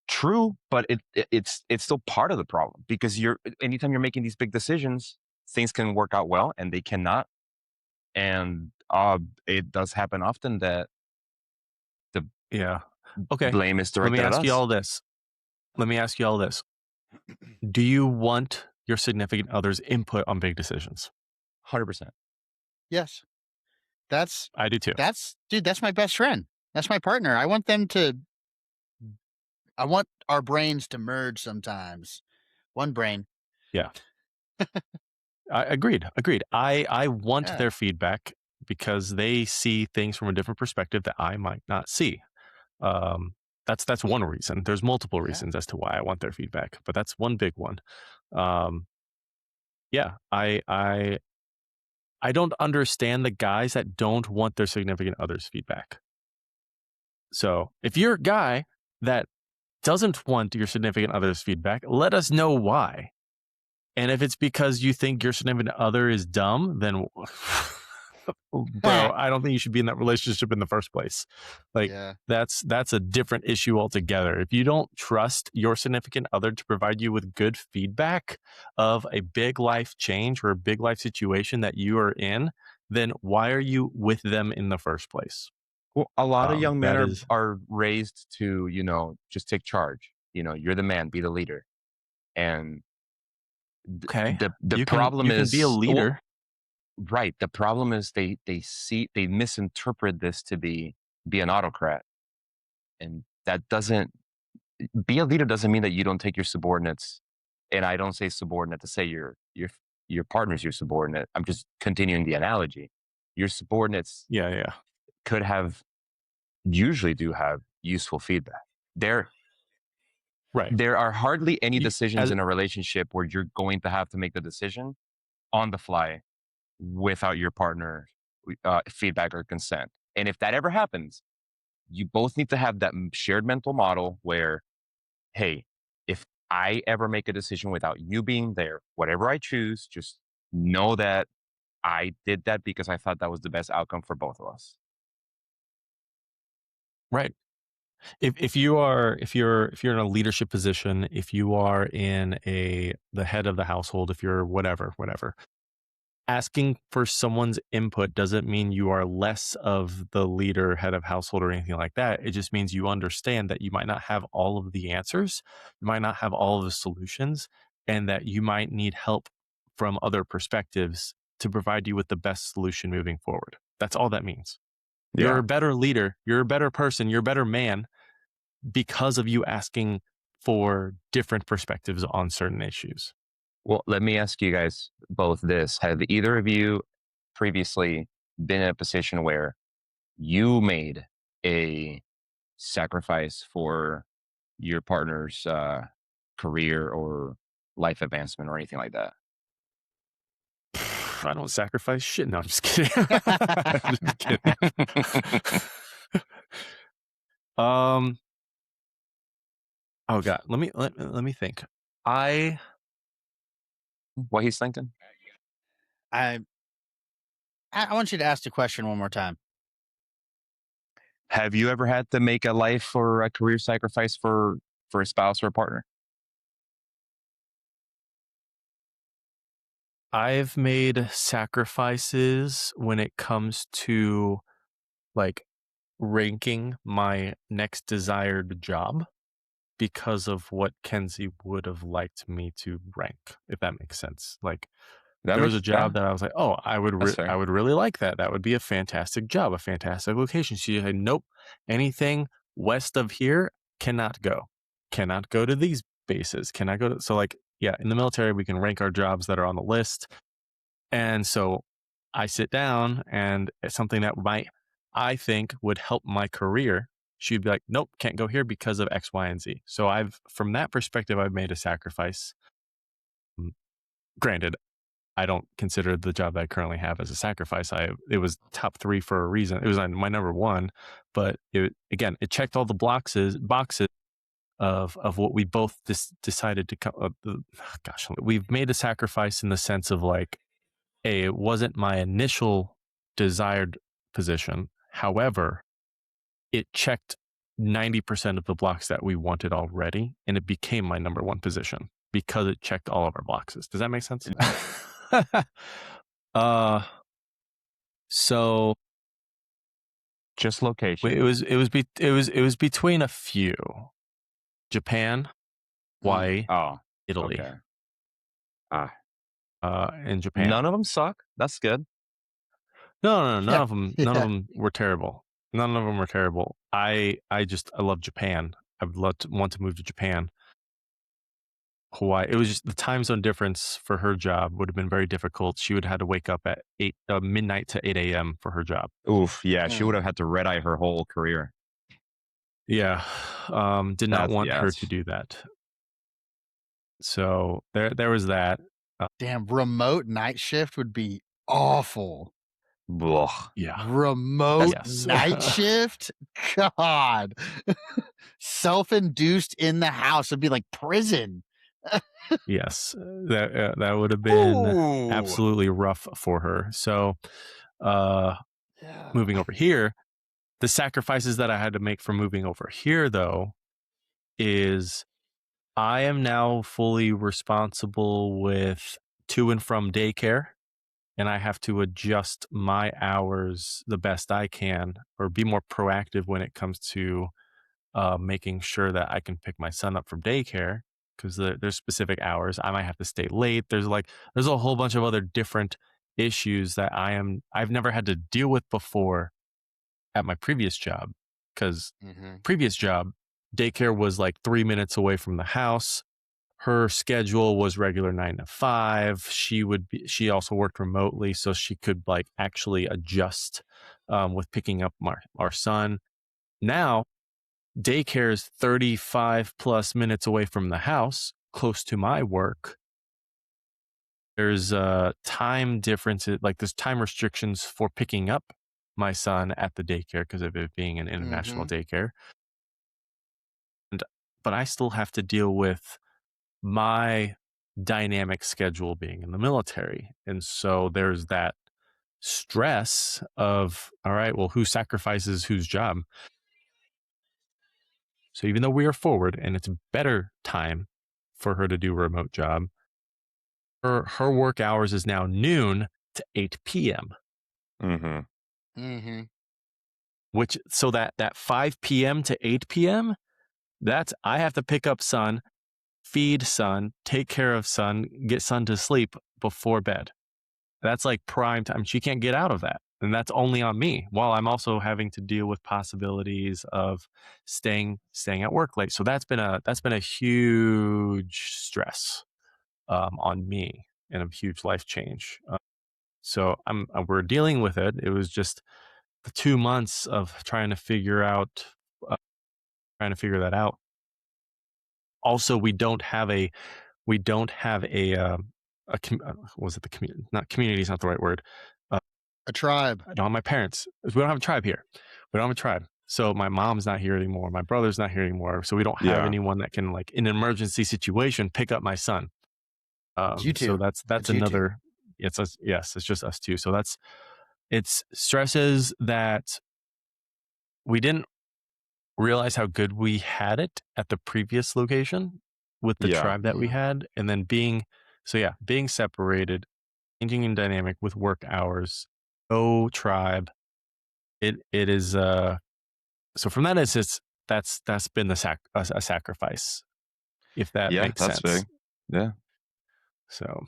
true, but it's still part of the problem, because anytime you're making these big decisions, things can work out well and they cannot. And it does happen often that the Yeah. Okay. blame is Let me directed at ask you us. all this. Let me ask you all this. Do you want your significant other's input on big decisions? 100%. Yes. That's I do too. dude, that's my best friend. That's my partner. I want our brains to merge sometimes. One brain. Yeah. Agreed. I want Yeah. their feedback because they see things from a different perspective that I might not see. That's one reason. There's multiple Yeah. reasons as to why I want their feedback, but that's one big one. Yeah, I don't understand the guys that don't want their significant other's feedback. So if you're a guy that doesn't want your significant other's feedback, let us know why. And if it's because you think your significant other is dumb, then bro, I don't think you should be in that relationship in the first place. Like Yeah. that's a different issue altogether. If you don't trust your significant other to provide you with good feedback of a big life change or a big life situation that you are in, then why are you with them in the first place? Well, a lot of young men That are is are raised to, just take charge. You're the man, be the leader. And okay. the You problem can be a is, well, leader. right. The problem is they misinterpret this to be an autocrat. And that doesn't be a leader doesn't mean that you don't take your subordinates. And I don't say subordinate to say your partner's your subordinate. I'm just continuing the analogy. Your subordinates Yeah, yeah. could have usually do have useful feedback. There Right. there are hardly any You, decisions as in a relationship where you're going to have to make the decision on the fly without your partner feedback or consent. And if that ever happens, you both need to have that shared mental model where, hey, if I ever make a decision without you being there, whatever I choose, just know that I did that because I thought that was the best outcome for both of us. right. If you are if you're in a leadership position, if you are in the head of the household, if you're whatever, asking for someone's input doesn't mean you are less of the leader, head of household, or anything like that. It just means you understand that you might not have all of the answers, you might not have all of the solutions, and that you might need help from other perspectives to provide you with the best solution moving forward. That's all that means. You're Yeah. a better leader, you're a better person, you're a better man because of you asking for different perspectives on certain issues. Well, let me ask you guys both this. Have either of you previously been in a position where you made a sacrifice for your partner's career or life advancement or anything like that? I don't sacrifice shit. No, I'm just kidding. I'm just kidding. um. Oh God. Let me think. I What he's thinking? I I want you to ask the question one more time. Have you ever had to make a life or a career sacrifice for a spouse or a partner? I've made sacrifices when it comes to like ranking my next desired job because of what Kenzie would have liked me to rank, if that makes sense. Like That there was makes a job that I was like, oh, that's I fair. would really like that. That would be a fantastic job, a fantastic location. She said, nope, anything west of here cannot go. Cannot go to these bases. Cannot go to so like yeah, in the military we can rank our jobs that are on the list. And so I sit down and it's something that might I think would help my career. She'd be like, nope, can't go here because of X, Y, and Z. So from that perspective, I've made a sacrifice. Granted, I don't consider the job that I currently have as a sacrifice. It was top 3 for a reason. It was on my number 1, but it checked all the boxes of what we both decided to come. Gosh, we've made a sacrifice in the sense of like, hey, it wasn't my initial desired position. However, it checked 90% of the blocks that we wanted already, and it became my number 1 position because it checked all of our boxes. Does that make sense? So Just location. it was between a few: Japan, Hawaii, Oh, Italy. okay. In Japan. None of them suck. That's good. No, none Yeah. of them. Yeah. None of them were terrible. None of them were terrible. I love Japan. I would want to move to Japan. Hawaii. It was just the time zone difference for her job would have been very difficult. She would have had to wake up at midnight to 8 a.m. for her job. Oof. Yeah, she would have had to red eye her whole career. Yeah, did not want her to do that. So there was that. Damn, remote night shift would be awful. Ugh. Yeah. Remote night shift? God. Self-induced in the house would be like prison. Yes, that would have been absolutely rough for her. So, moving over here, the sacrifices that I had to make for moving over here, though, is I am now fully responsible with to and from daycare, and I have to adjust my hours the best I can, or be more proactive when it comes to making sure that I can pick my son up from daycare, because there's specific hours. I might have to stay late. There's a whole bunch of other different issues that I've never had to deal with before at my previous job, because previous job, daycare was like 3 minutes away from the house. Her schedule was regular 9 to 5. She also worked remotely, so she could like actually adjust with picking up our son. Now, daycare is 35 plus minutes away from the house, close to my work. There's time differences, like there's time restrictions for picking up my son at the daycare because of it being an international daycare. But I still have to deal with my dynamic schedule being in the military. And so there's that stress of, all right, well, who sacrifices whose job? So even though we are forward and it's better time for her to do a remote job, her work hours is now noon to 8 p.m. Which, so that 5 p.m. to 8 p.m., that's, I have to pick up son, feed son, take care of son, get son to sleep before bed. That's like prime time. She can't get out of that. And that's only on me, while I'm also having to deal with possibilities of staying at work late. So that's been a huge stress on me, and a huge life change. So we're dealing with it. It was just the 2 months of trying to figure that out. Also, we don't have a was it the community? Not community is not the right word. A tribe. No, my parents. We don't have a tribe here. We don't have a tribe. So my mom's not here anymore. My brother's not here anymore. So we don't have anyone that can, like, in an emergency situation, pick up my son. You two. So that's another. It's us. Yes, it's just us two. So it's stresses that we didn't realize how good we had it at the previous location with the tribe that we had, and then being separated, changing in dynamic with work hours, no tribe. It is so from that instance, that's been a sacrifice, if that makes sense. Big. Yeah. So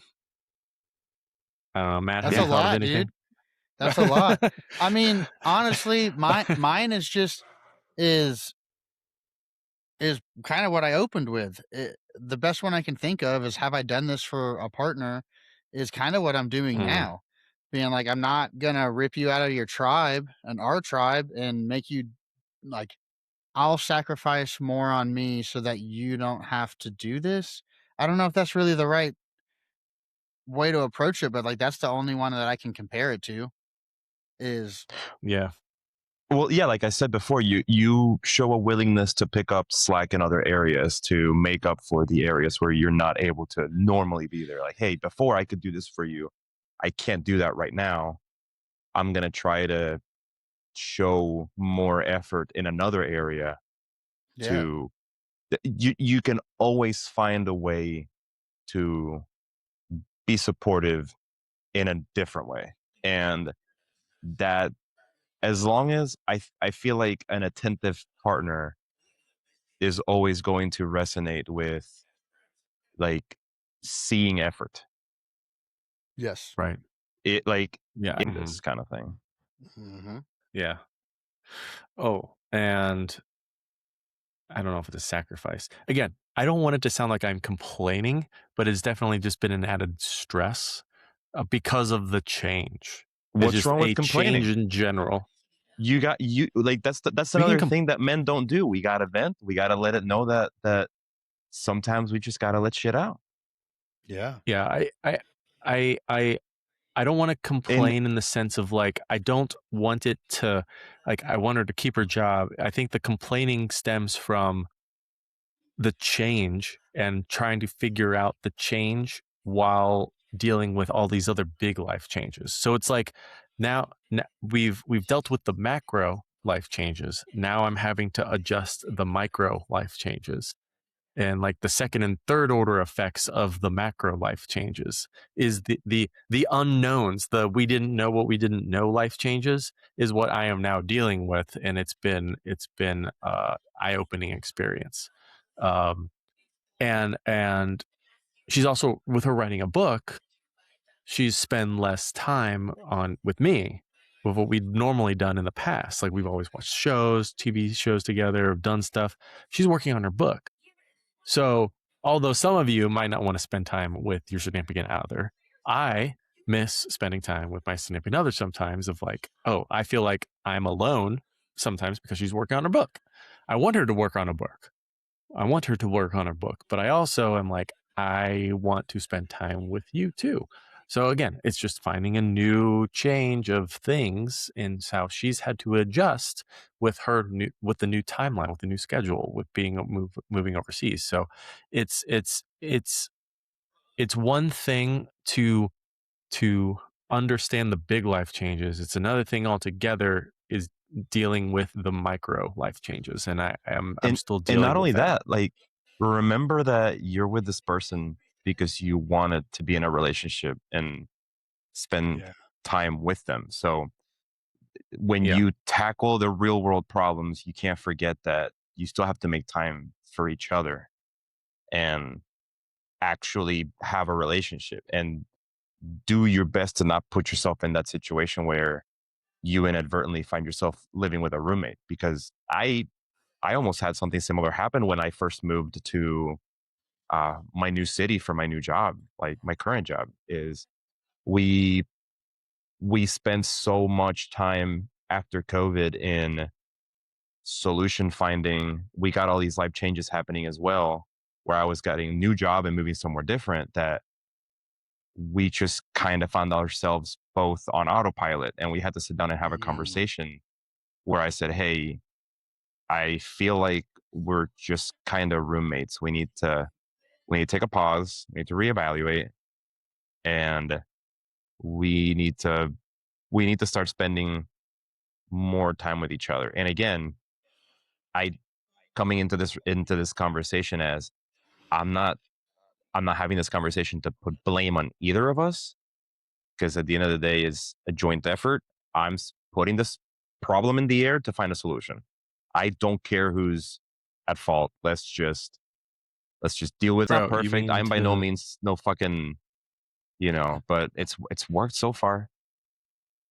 Matt, that's have you a thought lot, of anything? dude. That's a lot. I mean, honestly, mine is kind of what I opened with. The best one I can think of is, have I done this for a partner, is kind of what I'm doing now. Being like, I'm not gonna rip you out of your tribe and our tribe and make you, like, I'll sacrifice more on me so that you don't have to do this. I don't know if that's really the right way to approach it, but like that's the only one that I can compare it to is Yeah. Well, yeah, like I said before, you show a willingness to pick up slack in other areas to make up for the areas where you're not able to normally be there. Like, hey, before I could do this for you, I can't do that right now. I'm gonna try to show more effort in another area yeah. to you can always find a way to be supportive in a different way. And that as long as I feel like an attentive partner is always going to resonate with like seeing effort. Yes. Right. It like Yeah. in this kind of thing. Hmm. Yeah. Oh, and I don't know if it's a sacrifice. Again, I don't want it to sound like I'm complaining, but it's definitely just been an added stress because of the change. It's What's just wrong with a change complaining? in general. You like that's We can another thing that men don't do. We gotta vent. We gotta let it know that sometimes we just gotta let shit out. Yeah. Yeah, I don't want to And complain in the sense of like I don't want it to like I want her to keep her job. I think the complaining stems from the change and trying to figure out the change while dealing with all these other big life changes. So it's like now we've dealt with the macro life changes. Now I'm having to adjust the micro life changes. And like the second and third order effects of the macro life changes is the unknowns, the we didn't know what we didn't know life changes is what I am now dealing with, and it's been eye-opening experience. um and she's also, with her writing a book, she's spent less time on with me with what we'd normally done in the past. Like we've always watched shows, TV shows together, done stuff. She's working on her book. So, although some of you might not want to spend time with your significant other, I miss spending time with my significant other sometimes. Of like, oh, I feel like I'm alone sometimes because she's working on her book. I want her to work on a book. I want her to work on her book, but I also am like, I want to spend time with you too. So again, it's just finding a new change of things and how she's had to adjust with with the new timeline, with the new schedule, with being moving overseas. So it's one thing to understand the big life changes. It's another thing altogether is dealing with the micro life changes, and I'm and still and dealing not with only that. that, like remember that you're with this person because you wanted to be in a relationship and spend Yeah. time with them. So when Yeah. you tackle the real world problems, you can't forget that you still have to make time for each other and actually have a relationship and do your best to not put yourself in that situation where you inadvertently find yourself living with a roommate because I almost had something similar happen when I first moved to my new city for my new job. Like my current job is we we spent so much time after COVID in solution finding. We got all these life changes happening as well, where I was getting a new job and moving somewhere different that we just kind of found ourselves both on autopilot and we had to sit down and have a Mm, conversation where I said, hey, I feel like we're just kind of roommates. We need to take a pause, we need to reevaluate, and we need to we need to start spending more time with each other. And again, I coming into this conversation as I'm not I'm not having this conversation to put blame on either of us because at the end of the day is a joint effort. Putting this problem in the air to find a solution. I don't care who's at fault. Let's just deal with it. It's not Bro, you perfect. mean I'm by no to means no fucking, but it's worked so far.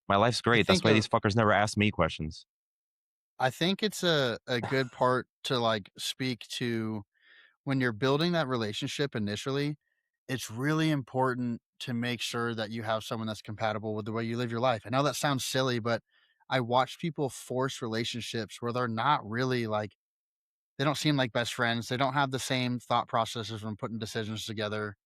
My life's I great. That's think why these fuckers never ask me questions. I think it's a good part to like speak to when you're building that relationship initially. It's really important to make sure that you have someone that's compatible with the way you live your life. I know that sounds silly, but I watch people force relationships where they're not really like they don't seem like best friends. They don't have the same thought processes when putting decisions together.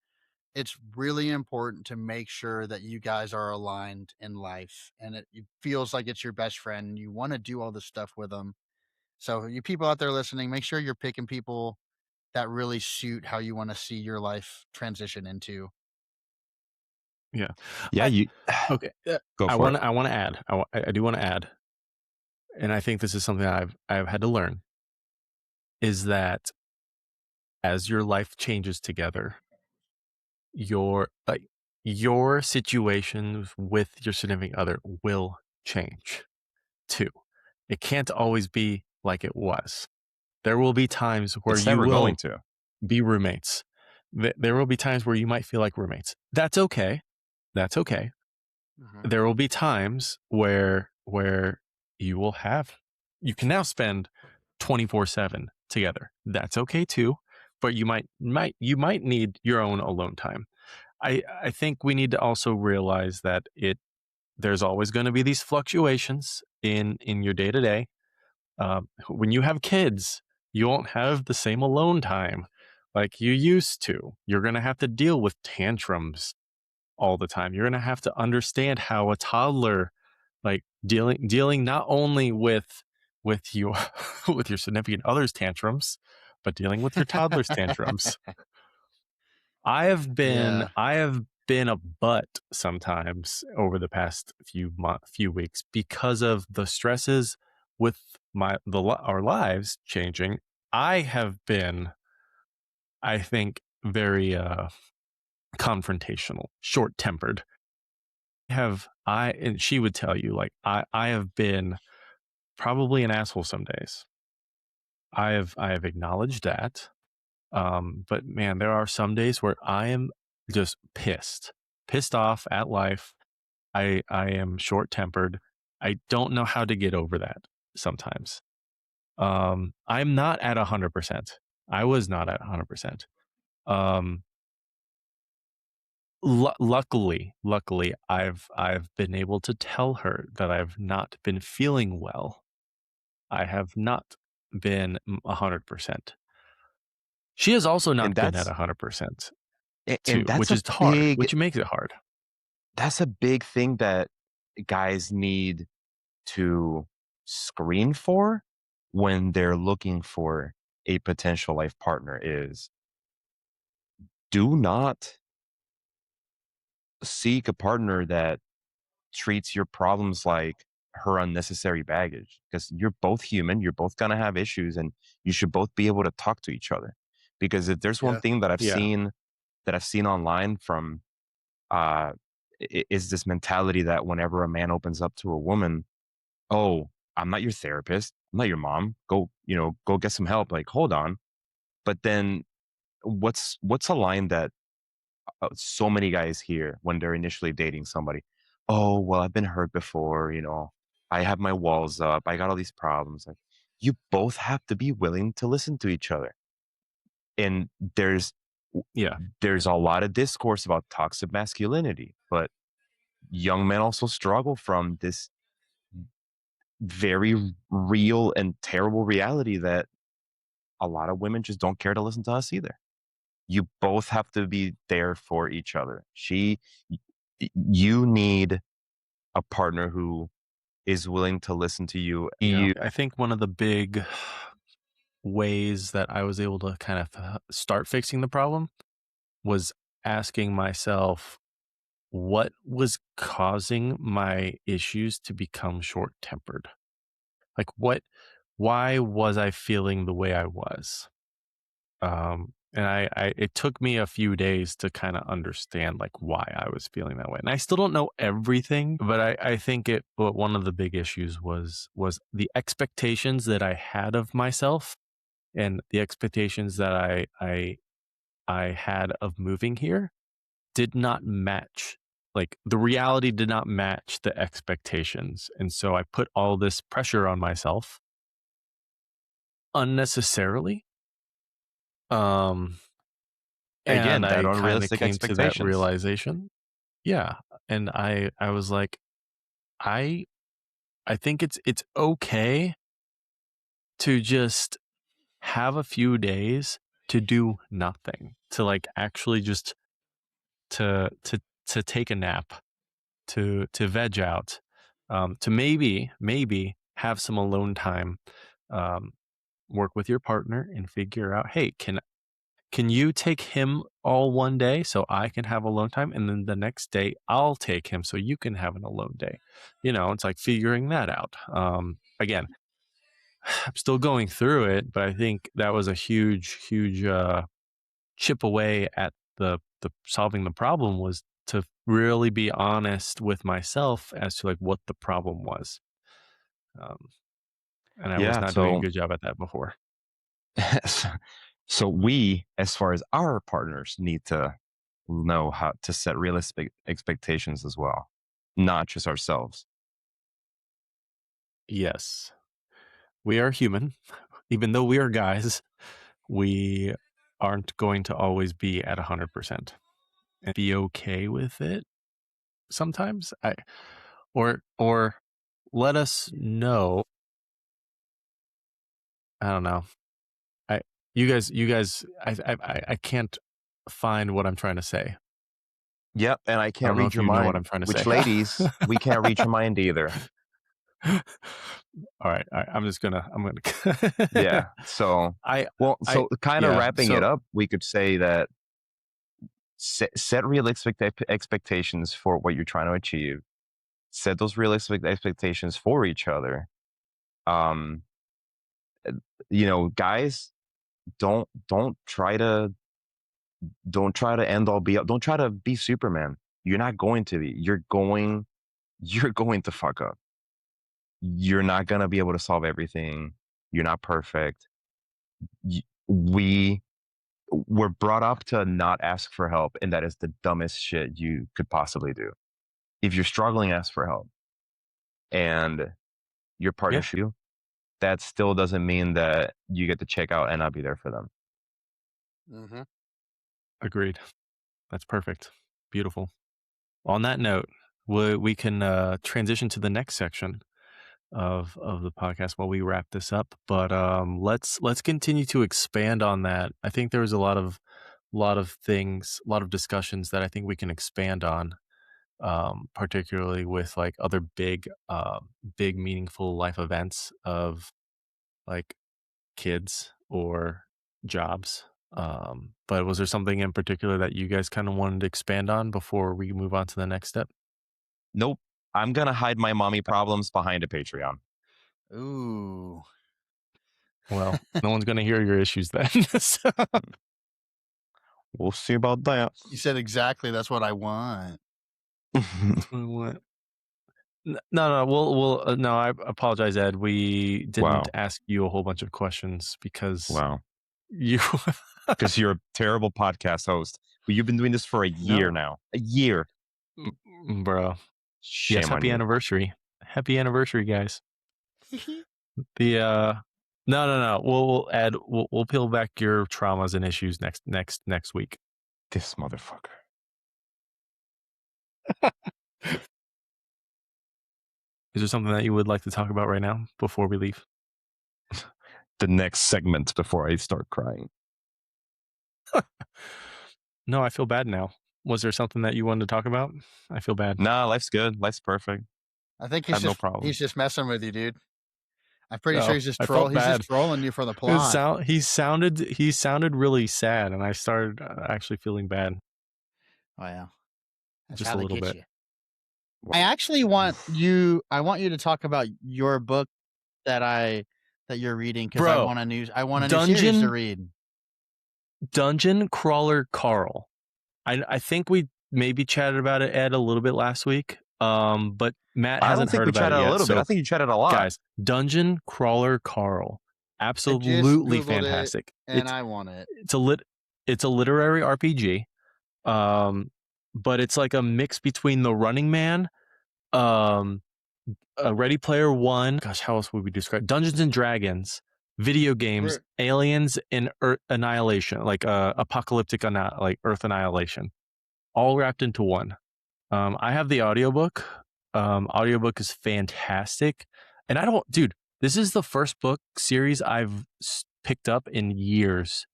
it's really important to make sure that you guys are aligned in life, and it feels like it's your best friend and you want to do all this stuff with them. So you people out there listening, make sure you're picking people that really suit how you want to see your life transition into. Yeah. Yeah, I, you okay. go I for want it. to. I want to add. I do want to add, and I think this is something I've had to learn is that as your life changes together, your situations with your significant other will change too. It can't always be like it was. There will be times where It's you never going will to. be roommates. There will be times where you might feel like roommates. That's okay. That's okay. Mhm. There will be times where you can now spend 24/7 together. That's okay too, but you might need your own alone time. I think we need to also realize that there's always going to be these fluctuations in your day to day. When you have kids, you won't have the same alone time like you used to. You're going to have to deal with tantrums all the time. You're going to have to understand how a toddler, like dealing not only with your with your significant other's tantrums, but dealing with your toddler's tantrums. Yeah. I have been a butt sometimes over the past few weeks because of the stresses with our lives changing. I have been, I think, very confrontational, short-tempered. And she would tell you, like, I have been probably an asshole some days. I have acknowledged that. But man, there are some days where I am just pissed off at life. I am short tempered. I don't know how to get over that sometimes. I'm not at 100%. I was not at 100%. Um, luckily, I've been able to tell her that I've not been feeling well. I have not been 100%. She has also And not been at that's 100% and too, which is which makes it hard. that's a big thing that guys need to screen for when they're looking for a potential life partner is do not seek a partner that treats your problems like her unnecessary baggage because you're both human, you're both going to have issues and you should both be able to talk to each other. Because if there's one Yeah. thing that Yeah. I've seen online from uh is this mentality that whenever a man opens up to a woman, oh, I'm not your therapist, I'm not your mom, go, go get some help. Like, hold on. But then what's a line that so many guys hear when they're initially dating somebody? Oh, well, I've been hurt before, I have my walls up, I got all these problems. Like, you both have to be willing to listen to each other. And Yeah. there's a lot of discourse about toxic masculinity, but young men also struggle from this very real and terrible reality that a lot of women just don't care to listen to us either. You both have to be there for each other. You need a partner who is willing to listen to you. Yeah. I think one of the big ways that I was able to kind of start fixing the problem was asking myself what was causing my issues to become short tempered. Like why was I feeling the way I was? And it took me a few days to kind of understand like why I was feeling that way. And I still don't know everything, but I think but one of the big issues was the expectations that I had of myself and the expectations that I had of moving here did not match. Like the reality did not match the expectations. And so I put all this pressure on myself unnecessarily. And Again, that I kind of unrealistic came to that expectations. realization. Yeah. And I was like, I I think it's okay to just have a few days to do nothing, to like actually just to take a nap, to veg out, to maybe have some alone time, work with your partner and figure out, hey, can you take him all one day so I can have alone time, and then the next day I'll take him so you can have an alone day. It's like figuring that out. Again, I'm still going through it, but I think that was a huge chip away at the solving the problem, was to really be honest with myself as to like what the problem was. And I was not doing a good job at that before. So we, as far as our partners, need to know how to set realistic expectations as well, not just ourselves. Yes. We are human. Even though we are guys, we aren't going to always be at 100% and be okay with it sometimes. Or let us know. I don't know. You guys, I can't find what I'm trying to say. Yep, and I can't read your mind. Know what I'm trying to say. Which ladies, we can't read your mind either. All right. I'm gonna. Yeah. So kind of wrapping it up, we could say that set realistic expectations for what you're trying to achieve. Set those realistic expectations for each other. Guys, don't try to end all be up. Don't try to be Superman. You're not going to be. You're going to fuck up. You're not going to be able to solve everything. You're not perfect. We're brought up to not ask for help, and that is the dumbest shit you could possibly do. If you're struggling, ask for help. And your partner should you. That still doesn't mean that you get to check out and not be there for them. Mm-hmm. Agreed. That's perfect. Beautiful. On that note, we can transition to the next section of the podcast while we wrap this up. But let's continue to expand on that. I think there was a lot of things, a lot of discussions that I think we can expand on, particularly with like other big meaningful life events of like kids or jobs. But was there something in particular that you guys kind of wanted to expand on before we move on to the next step? Nope. I'm going to hide my mommy problems behind a Patreon. Ooh. Well, no one's going to hear your issues then. So. We'll see about that. You said exactly. That's what I want. That's what I want. No. We'll no. I apologize, Ed. We didn't ask you a whole bunch of questions because because you're a terrible podcast host. But you've been doing this for a year now. A year, bro. Shame on happy you. anniversary. Happy anniversary, guys. No. We'll add. We'll peel back your traumas and issues next week. This motherfucker. Is there something that you would like to talk about right now before we leave? The next segment before I start crying. No, I feel bad now. Was there something that you wanted to talk about? I feel bad. Nah, life's good. Life's perfect. I think he's no problem. He's just messing with you, dude. I'm pretty sure he's just trolling. He's just trolling you for the plot. He sounded really sad, and I started actually feeling bad. Wow, that's just how a little bit. You. I actually want you. I want you to talk about your book that you're reading, because I want a new series to read. Dungeon Crawler Carl. I think we maybe chatted about it, Ed, a little bit last week. But Matt hasn't heard about it yet. A little bit. I think you chatted a lot. Guys, Dungeon Crawler Carl. Absolutely fantastic. I want it. It's a literary RPG. But it's like a mix between The Running Man, Ready Player One. Gosh, how else would we describe Dungeons and Dragons, video games, aliens, and Annihilation, like apocalyptic like Earth Annihilation, all wrapped into one. I have the audiobook. Audiobook is fantastic, and this is the first book series I've picked up in years,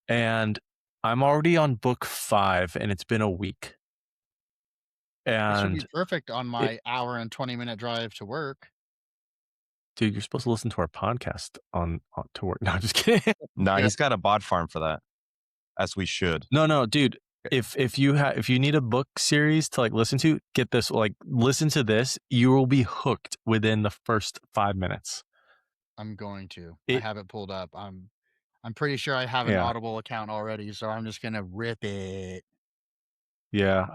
and I'm already on book 5, and it's been a week. This would And be perfect on it, my hour and 20-minute drive to work. dude, you're supposed to listen to our podcast on to work. No, I'm just kidding. Nah, Yeah. he's got a bot farm for that, as we should. No, dude. If you need a book series to like listen to, get this. Like, listen to this. You will be hooked within the first 5 minutes. I'm going to. I have it pulled up. I'm pretty sure I have an Yeah. Audible account already, so I'm just gonna rip it. Yeah,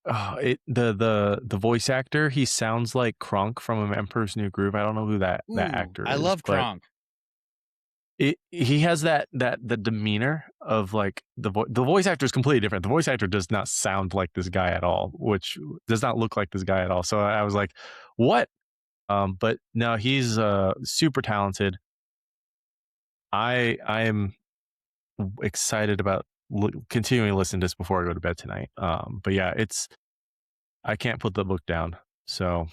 the voice actor, he sounds like Kronk from Emperor's New Groove. I don't know who that actor is. I love Kronk. He has the demeanor of like the voice actor is completely different. The voice actor does not sound like this guy at all, which does not look like this guy at all. So I was like, what? But no, he's super talented. I am excited about continuing to listen to this before I go to bed tonight. But yeah, I can't put the book down. So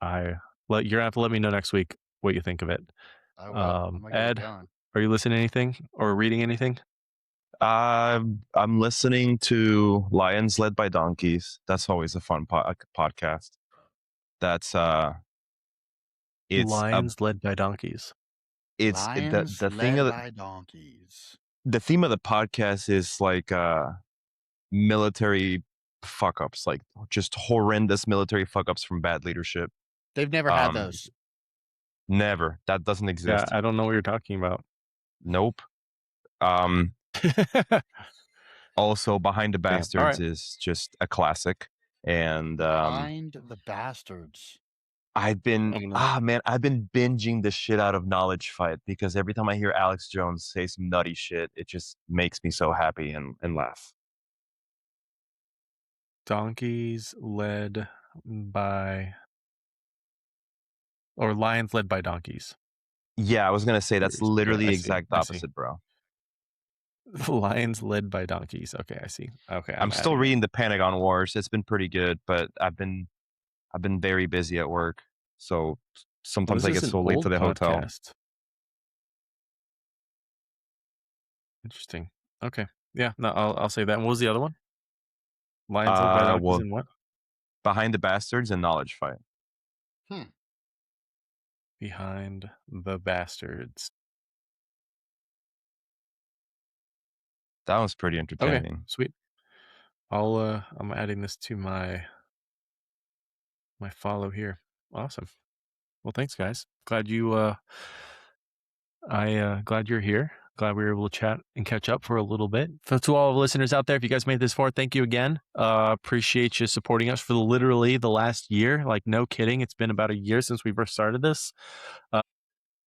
you're gonna have to let me know next week what you think of it. I will. Ed, are you listening to anything or reading anything? I'm listening to Lions Led by Donkeys. That's always a fun podcast. That's it's Lions Led by Donkeys. It's Lions the thing Led of by Donkeys. The theme of the podcast is like military fuck ups, like just horrendous military fuck ups from bad leadership. They've never had those. Never. That doesn't exist. Yeah, I don't know what you're talking about. Nope. Also, Behind the Bastards is just a classic. And Behind the Bastards. I've been binging the shit out of Knowledge Fight because every time I hear Alex Jones say some nutty shit, it just makes me so happy and laugh. Donkeys led by, or Lions Led by Donkeys. Yeah, I was gonna say that's literally the exact opposite, bro. Lions Led by Donkeys. Okay, I see. Okay, I'm still reading the Pentagon Wars. It's been pretty good, but I've been very busy at work, so sometimes I get so late to the hotel. Interesting. Okay, yeah. No, I'll say that. And what was the other one? Lions Led by Donkeys and what? Behind the Bastards and Knowledge Fight. Behind the Bastards. That was pretty entertaining. Okay, sweet. I'm adding this to my follow here. Awesome. Well, thanks, guys. Glad you glad you're here. Glad we were able to chat and catch up for a little bit. To all the listeners out there, if you guys made this far, thank you again. Appreciate you supporting us for literally the last year. Like, no kidding. It's been about a year since we first started this.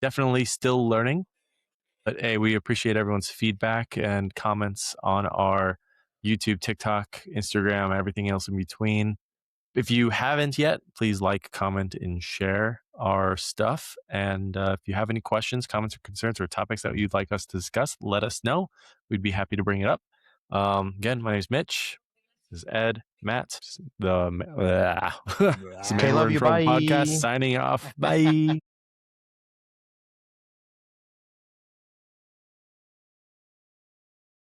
Definitely still learning. But hey, we appreciate everyone's feedback and comments on our YouTube, TikTok, Instagram, everything else in between. If you haven't yet, please like, comment, and share our stuff. And if you have any questions, comments, or concerns, or topics that you'd like us to discuss, let us know. We'd be happy to bring it up. Again, my name is Mitch. This is Ed, Matt, the Okay, love you. Bye. Podcast signing off. Bye.